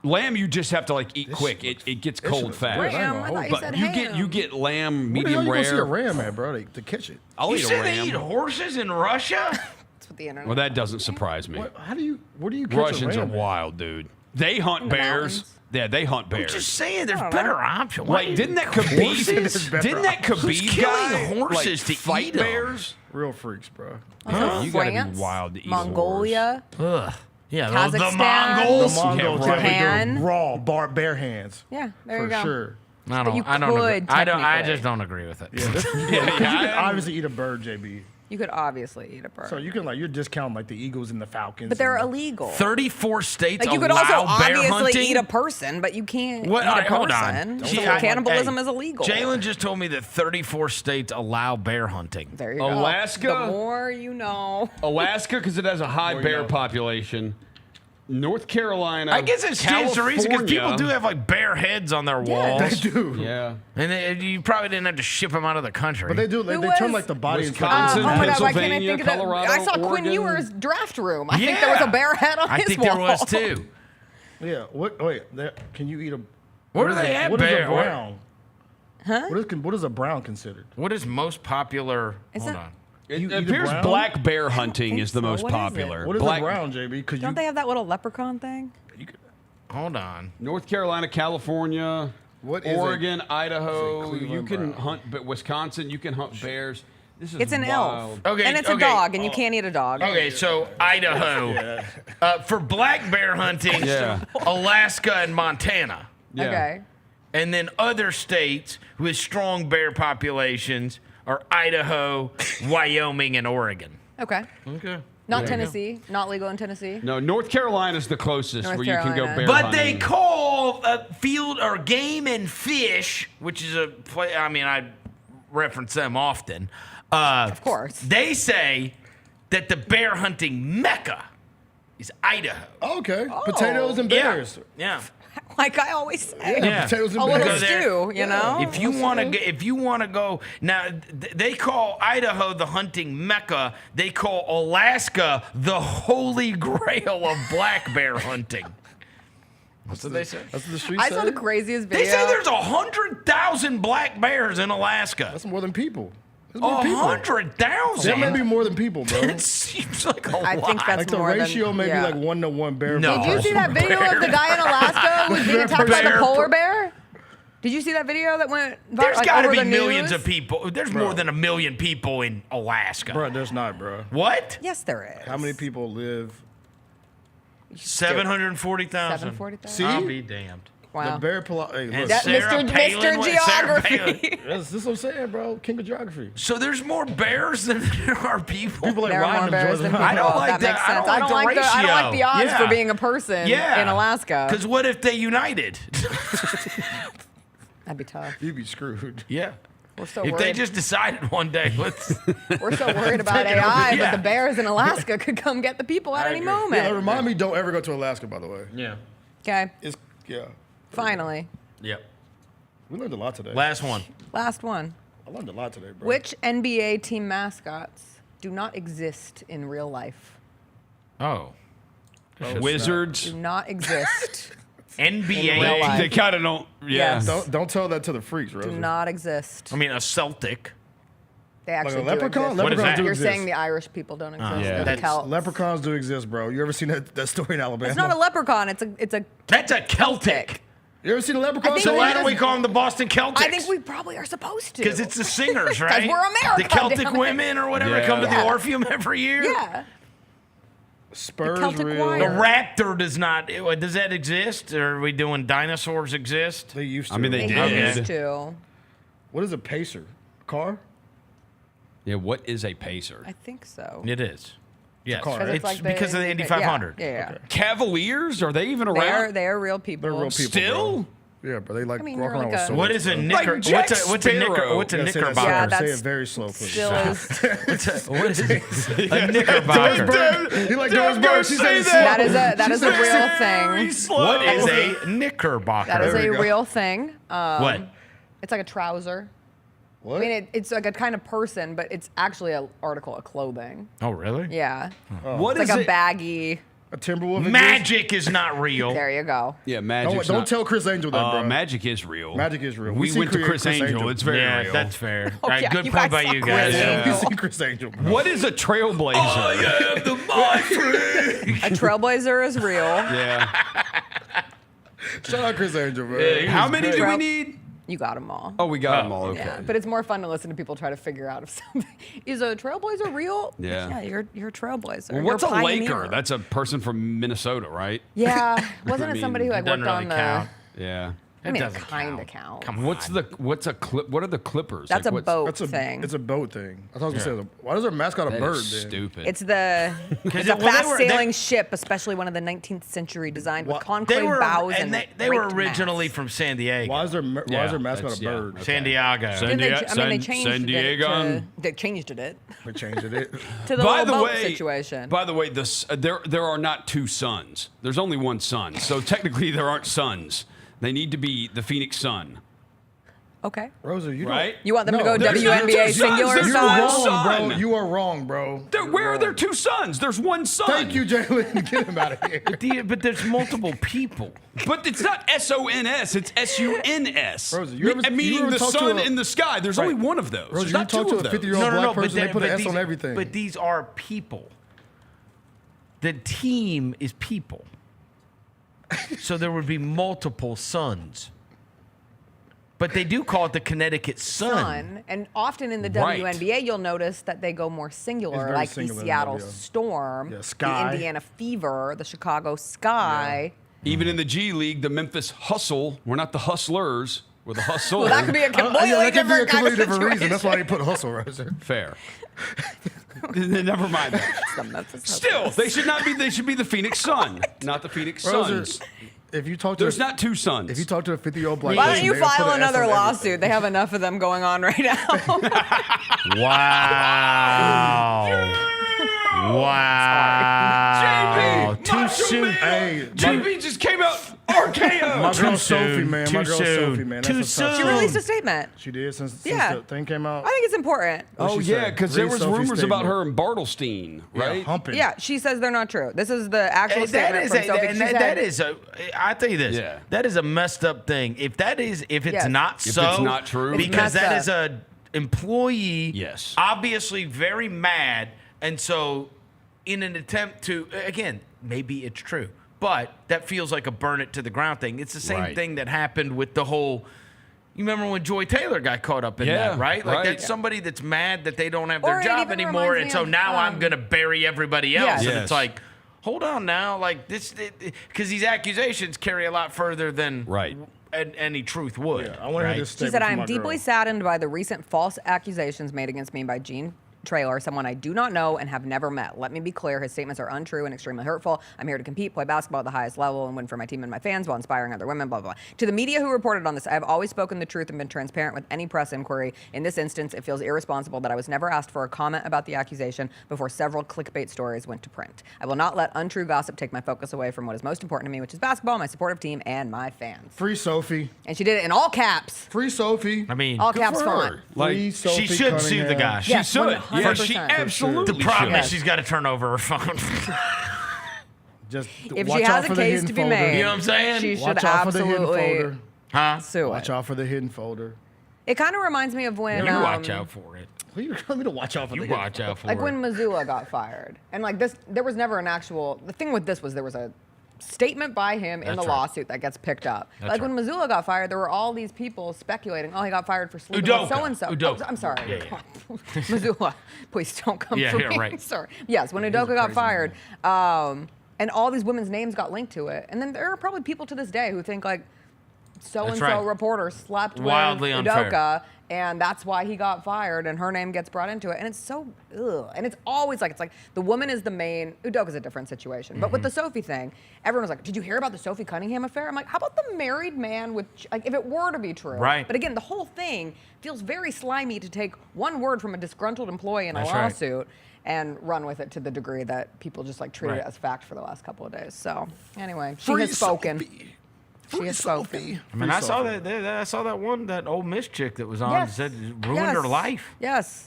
Lamb, you just have to like eat quick. It gets cold looks fast. great. Ram, I thought you But said you get lamb Where the hell medium you gonna see a rare. ram at, bro? To catch it. I'll You eat a said they ram. eat horses in Russia? That's what the internet. Well, that doesn't surprise me. How do you? Where do you catch Russians a are ram? wild, dude. They hunt In the bears. mountains. Yeah, they hunt bears. Just saying, there's I don't better know. options. Like, didn't that Horses? Khabib? Didn't that Who's Khabib killing guy horses to fight eat 'em? bears? Real freaks, bro. Also You gotta France, be wild to eat Mongolia. Ugh. Yeah, Kazakhstan. the The Mongols. Mongols right. definitely Japan. do raw bare hands. Yeah, there For you go. sure. I But you don't agree. could I technically. just don't agree with it. Yeah, you can obviously eat a bird, JB. You could obviously eat a bird. So you can you're discounting like the Eagles and the Falcons. But they're and illegal. 34 states Like you could allow also bear obviously hunting. eat a person, but you can't What? eat All a right, hold person. on. So Gee, cannibalism hey, is illegal. Jalen just told me that 34 states allow bear hunting. There you go. Alaska? The more you know. Alaska, because it has a high Well, you bear know. population. North Carolina. I guess it stands to reason because people do California. have like bear heads on their Yeah. walls. They do. Yeah. And you probably didn't have to ship them out of the country. But they do. They, Who they turn was- like the body into Wisconsin, oh my God, why can't I Pennsylvania, think of that? Colorado, I saw Quinn Oregon. Ewer's draft room. I think there was a bear head on I his think wall. there was too. Yeah. What? Wait. Can you eat a? Where what do is they a- have what is bear? a brown? Huh? What is a brown considered? What is most popular? Is Hold that- on. It You eat a appears brown? black bear hunting is the so. most What is it? popular. What is Black- a brown, JB? Because Don't they have that little leprechaun thing? Hold on. North Carolina, California, What is Oregon, Idaho. Cleveland You can brown. hunt, but Wisconsin, you can hunt bears. This is It's an wild. elf. Okay, And it's a okay. dog, and you can't eat a dog. Okay, so Idaho. For black bear hunting, Yeah. Alaska and Montana. Yeah. Okay. And then other states with strong bear populations are Idaho, Wyoming, and Oregon. Okay. Okay. Not Tennessee. Not legal in Tennessee. No, North Carolina's the closest North where you can go Carolina. bear But hunting. they call field or game and fish, which is a play. I mean, I reference them often. Of course. They say that the bear hunting mecca is Idaho. Okay. Potatoes and bears. Yeah. like I always say. Yeah. Potatoes and A little bacon. stew, you know? If you want to go now, they call Idaho the hunting mecca. They call Alaska the holy grail of black bear hunting. That's what they say. That's what the streets I say. saw the craziest video. They say there's 100,000 black bears in Alaska. That's more than people. There's more people. 100,000. That may be more than people, bro. It seems like a lot. I think that's Like the more ratio than, may be yeah. like 1 to 1 bear. No. Did you see that video of the guy in Alaska who was being attacked by the Bear- polar bear? Did you see that video that went viral? There's like, got to over be the millions news? of people. There's more than 1 million people in Alaska. Bro, there's not, bro. What? Yes, there is. How many people live? 740,000. 740,000. See? I'll be damned. Wow. The bear hey, And look. That Sarah Mr. Palin went- Sarah Palin. Geography. This is what I'm saying, bro. King of geography. So there's more bears than there are people. People like There are more riding them. bears than people. I don't like that makes that. sense. I don't like the I don't like the odds ratio. for Yeah. being a person in Alaska. Because what if they united? That'd be tough. You'd be screwed. Yeah. We're so If worried. they just decided one day, let's. We're so worried about Take it over. AI, Yeah. but the bears in Alaska could come get the people at I any agree. moment. Yeah, remind me, don't ever go to Alaska, by the way. Yeah. Okay. Yeah. Finally. Yep. We learned a lot today. Last one. Last one. I learned a lot today, bro. Which NBA team mascots do not exist in real life? Oh. Wizards. Do not exist. NBA. In real life. They kind of don't. Yeah. Yes. Don't tell that to the freaks, Rosa. Do not exist. I mean, a Celtic. They actually a leprechaun? do exist. What is Leprechauns that? do You're exist. saying the Irish people don't exist. Yeah. Or the That's- Celts. Leprechauns do exist, bro. You ever seen that story in Alabama? It's not a leprechaun. It's a That's a Celtic. You ever seen a leprechaun? I think So we why just- don't we call them the Boston Celtics? I think we probably are supposed to. Because it's the singers, right? 'Cause we're America, The Celtic damn it. women or whatever Yeah. come to the Yeah. Orpheum every year. Yeah. Spurs Celtic real. Choir. The raptor does not. Does that exist? Or are we doing dinosaurs exist? They used to. I mean, they They did. used to. What is a pacer? Car? Yeah, what is a pacer? I think so. It is. Yes. car, right? It's It's like because of the Indy yeah, 500. Yeah. Cavaliers? Are they even They are, around? they are real people. They're real people. Still? Bro. Yeah, but they like I mean, walk you're around like with a- swords. What is a bro. knicker? Like Jack what's a knicker? Sparrow. What's a You gotta say that knickerbocker? Yeah, slow. Say that's it very slow, please. Still is. What is it? A knickerbocker. He like Doris Burke. She said That is a real thing. What is a knickerbocker? That is There a we go. real thing. What? It's like a trouser. What? I mean, it's like a kind of person, but it's actually an article of clothing. Oh, really? Yeah. What It's is like a it? baggy. A Timberwolf? exists? Magic is not real. There you go. Yeah, Magic. Don't tell Chris Angel that, bro. Magic is real. Magic is real. We see went to Chris Angel. It's very Yeah, real. that's fair. Oh, All right, yeah, good you point guys by saw you Chris guys. Angel. We see Chris Angel, bro. What is a trailblazer? I am the mighty. A trailblazer is real. Yeah. Shout out Chris Angel, bro. Yeah, How many do we Trail- need? You got them all. Oh, we got them all. Okay. Yeah, but it's more fun to listen to people try to figure out if something is a trailblazer real. Yeah. You're a trailblazer. Well, You're what's a pioneer. Laker? That's a person from Minnesota, right? Yeah, wasn't I it mean, somebody who like doesn't worked on really the? count. Yeah. I mean, it doesn't kind of counts. Come on. What's a clip? What are the Clippers? That's Like, a what's- boat That's a thing. It's a boat thing. I thought I was gonna say, why does our mascot a That bird? is then? stupid. It's the it's a well, they fast were- sailing ship, especially one of the 19th century designed with They concave were, bows and and they were raked originally masts. from San Diego. Why is their mascot that's- a yeah, bird? okay. San Diego. San Didn't they, Diego- I mean, they San- changed San it Diego. to, they changed it We changed it. to the By little the boat way, situation. By the way, there are not two suns. There's only one sun. So technically, there aren't suns. They need to be the Phoenix Sun. Okay. Rosa, you Right? You want them to go there's not WNBA two singular suns, there's style? one wrong, bro. sun. You are wrong, bro. Where are there two suns? There's one sun. Thank you, Jalen. Get him out of here. But there's multiple people. But it's not SONS, it's SUNS. Rosa, you ever Meaning the talk to sun a- in the sky. There's only one of those. Rosa, There's you not talk two to of a those. 50-year-old black but person, they put an S these, on everything. But these are people. The team is people. So there would be multiple suns. But they do call it the Connecticut Sun. Sun. And often in the Right. WNBA, you'll notice that they go more It's singular, very like singular the in Seattle W. Storm, Yeah, Sky. the Indiana Fever, the Chicago Sky. Even in the G League, the Memphis Hustle, we're not the hustlers, we're the hustlers. Well, that could be a completely that could be a different kind completely of different reason. That's why situation. they put hustle, Rosa. Fair. Never mind that. The Memphis Still, Hustlers. they should not be. They should be the Phoenix Sun, not the Phoenix Rosa, Suns. if you talk to There's not two suns. if you talk to a 50-year-old black Why person, don't you they'll put file an S another on everything. lawsuit? They have enough of them going on right now. Wow. Wow. JB, Too Macho soon. Man. Hey, JB just came out. RKO. My girl Too Sophie, soon. man. Too My girl soon. Sophie, man. Too That's a tough She one. released a statement. She did since Yeah. the thing came out. I think it's important. What'd Oh she yeah, say? because there Read was Sophie's rumors about statement. her and Bartelstein, right? Yeah, humping. Yeah, she says they're not true. This is the actual statement from Sophie. She said- that is a. I tell you this. Yeah. That is a messed up thing. If it's Yes. not If so, it's not true. It's because messed that up. is a employee. Yes. Obviously very mad, and so in an attempt to again, maybe it's true, but that feels like a burn it to the ground thing. It's the same Right. thing that happened with the whole. You remember when Joy Taylor got caught up in Yeah, that, right? Like right. that's somebody that's mad that they don't have Or their it job even anymore, reminds and me so of, now I'm gonna bury everybody else. Yes. And Yes. it's like, hold on now, like this, because these accusations carry a lot further than Right. any truth would. Yeah, I want to right? hear this She statement said, I from am my deeply girl. saddened by the recent false accusations made against me by Gene Traylor, someone I do not know and have never met. Let me be clear, his statements are untrue and extremely hurtful. I'm here to compete, play basketball at the highest level, and win for my team and my fans while inspiring other women, blah, blah, blah. To the media who reported on this, I have always spoken the truth and been transparent with any press inquiry. In this instance, it feels irresponsible that I was never asked for a comment about the accusation before several clickbait stories went to print. I will not let untrue gossip take my focus away from what is most important to me, which is basketball, my supportive team, and my fans. Free Sophie. And she did it in all caps. Free Sophie. I mean, All Good caps for font. her. Like, Free Sophie she should sue the Cunningham. guy. she Yes, should. Yeah, 100%. she For absolutely The problem Yes. is she's got to turn over her phone. Just If watch she out has for a the case hidden to be folder. made, You know what I'm saying? she should Watch out for the hidden absolutely folder. Huh? sue Watch it. out for the hidden folder. It kind of reminds me of when You watch out for it. Well, you're telling me to watch out for You the hidden watch out for like it. when Missoula got fired, and like this, there was never an actual. The thing with this was there was a statement by him in That's the right. lawsuit that gets picked up. That's Like right. when Missoula got fired, there were all these people speculating, oh, he got fired for sleeping with Udoka. so and so. Udoka. I'm sorry, Yeah, Missoula. Please don't come Yeah, for yeah, me. right. Sorry. Yes, when Udoka got fired, and all these women's names got linked to it, and then there are probably people to this day who think like so and so right. reporter slept Wildly with unfair. Udoka, and that's why he got fired, and her name gets brought into it, and it's so ugh. And it's always like the woman is the main. Udoka's a different situation, but with the Sophie thing, everyone was like, "Did you hear about the Sophie Cunningham affair?" I'm like, "How about the married man with like if it were to be true?" Right. But again, the whole thing feels very slimy to take one word from a disgruntled employee in a That's right. lawsuit and run with it to the degree that people just like treated Right. it as fact for the last couple of days. So anyway, she Free has spoken. Sophie. She has spoken. I mean, I saw that Ole Miss chick that was on Yes. said it ruined her Yes. life. Yes.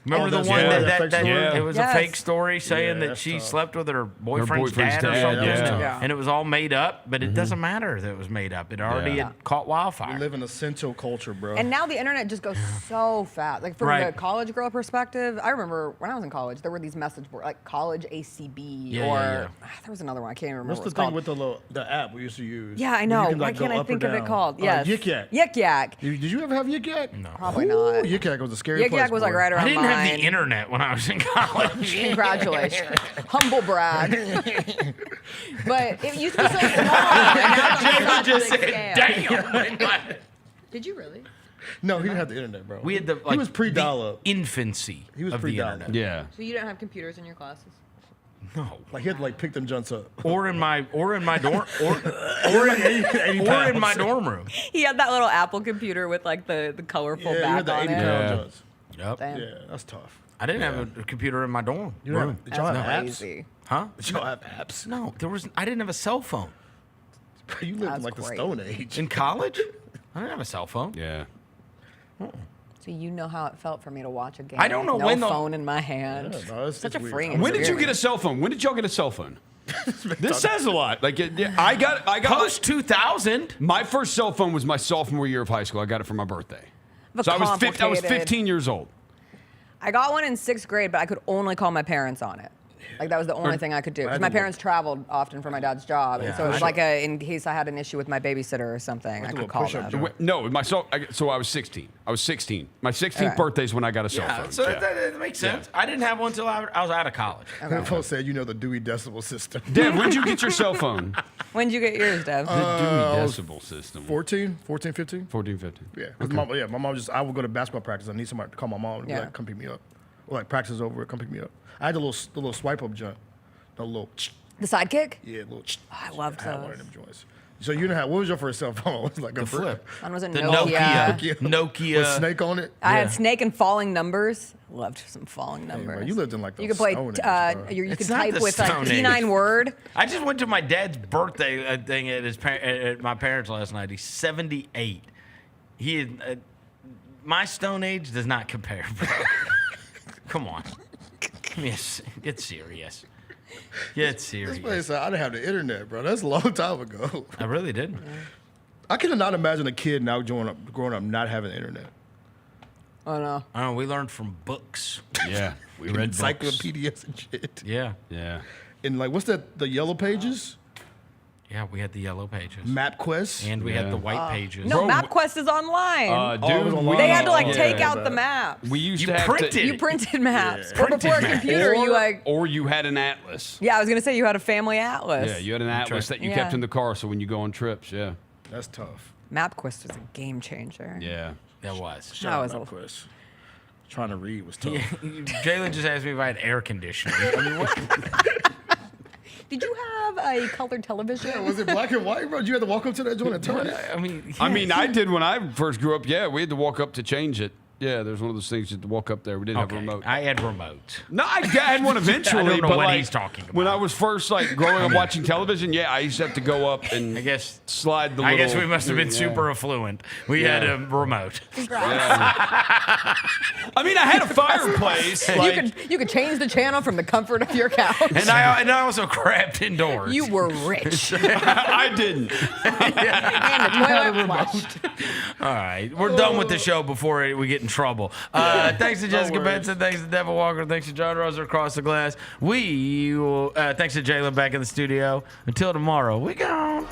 Remember Oh, the that's one right. that Fake story? it was Yes. a fake story saying Yeah, that that's she tough. slept with her boyfriend's boyfriend's dad or dad, something, yeah. Yeah. and it was all made up. But it doesn't matter that it was made up. It already Yeah. had caught wildfire. We live in a central culture, bro. And now the internet just goes so fast. Like from Right. the college girl perspective, I remember when I was in college, there were these message boards like College ACB Yeah, or yeah, there was another one I can't even remember. What's what the it's thing called. with the app we used to use? Yeah, I where know. You can, Why like, go can't I up or think of it down? called? Yes. Yik Yak. Yik Yak. Did you ever have Yik Yak? No. Probably Ooh, not. Yik Yak was a scary Yik place. Yak was like boy. right around I didn't have mine. the internet when I was in college. Congratulations. Humble brag. But it used to be so small. and now it's Jacob such a just big said, scale. "Damn." Did you really? No, he didn't have the internet, bro. We had the he was pre-dial-up. the infancy. He was of the pre-dial-up. internet. Yeah. So you didn't have computers in your classes? No. Like he had to like pick them junks up. Or in my dorm or like 80 in pounds. my dorm room. He had that little Apple computer with like the colorful Yeah, you back had the on 80 it. pound Yeah. junks. Yep. Damn. Yeah, that's tough. I didn't have a computer in my dorm You room. did y'all have apps? Crazy. Huh? Did y'all have apps? No, I didn't have a cell phone. You lived in That's like the great. Stone Age. In college? I didn't have a cell phone. Yeah. So you know how it felt for me to watch a game. I don't know with no when the- phone in my hand. Yeah, no, it's Such a weird. freeing When did you get a experience. cell phone? When did y'all get a cell phone? This says a lot. Like I got Post 2000. my first cell phone was my sophomore year of high school. I got it for my birthday. But So I was complicated. 15 years old. I got one in 6th grade, but I could only call my parents on it. Like that was the only thing I could do because my parents traveled often for my dad's job, and so it was like in case I had an issue with my babysitter or something, I could call them. No, so I was 16. I was 16. My 16th birthday is when I got a cell phone. So that makes sense. I didn't have one until I was out of college. Folks said you know the Dewey Decimal System. Dev, when'd you get your cell phone? When'd you get yours, Dev? The Dewey Decimal System. 14, 15? 14, 15. Yeah. My mom just, I would go to basketball practice. I need somebody to call my mom and be Yeah. like, come pick me up. Or like practice is over, come pick me up. I had the little swipe up jump. The little, The Sidekick? yeah, little. I loved I had one of those. them joints. So you didn't have, what was your first cell phone? It was like a flip. Mine was a The Nokia. Nokia. With Snake on it? I had Snake and falling numbers. Loved some falling numbers. Bro, you lived in like the You could play. Stone Age, You It's could not type the with like Stone P9 Age. word. I just went to my dad's birthday thing at my parents last night. He's 78. He is, my Stone Age does not compare, bro. Come on. Get serious. Get serious. This place said I didn't have the internet, bro. That's a long time ago. I really didn't. I cannot imagine a kid now growing up not having the internet. Oh no. I don't know. We learned from books. Yeah, we read encyclopedias and shit. Yeah. Yeah. And like, what's that? The yellow pages? Yeah, we had the yellow pages. MapQuest? And we had the white pages. No, MapQuest is online. Dude, They had to like take out the maps. We used You to have printed. to. You printed maps. Yeah. Or before a computer, you like. Or you had an atlas. Yeah, I was gonna say you had a family atlas. Yeah, you had an atlas that you kept in the car, so when you go on trips, yeah. That's tough. MapQuest was a game changer. Yeah. That was. Shout out MapQuest. Trying to read was tough. Jalen just asked me if I had air conditioning. I mean, what? Did you have a colored television? Yeah, was it black and white, bro? Did you have to walk up to that joint and turn it? I mean, I did when I first grew up. Yeah, we had to walk up to change it. Yeah, there's one of those things you had to walk up there. We didn't have a remote. I had remote. No, I had one eventually. I don't know but what like, he's talking about. When I was first like growing up watching television, yeah, I used to have to go up and I guess slide the. I guess little we must have been thing, super affluent. We had a remote. I mean, I had a fireplace. You could change the channel from the comfort of your couch. And I also crapped indoors. You were rich. I didn't. And the toilet flushed. All right, we're done with the show before we get in trouble. Thanks to Jessica Benson. Thanks to Devin Walker. Thanks to John Roser across the glass. We will, thanks to Jalen back in the studio. Until tomorrow, we gone.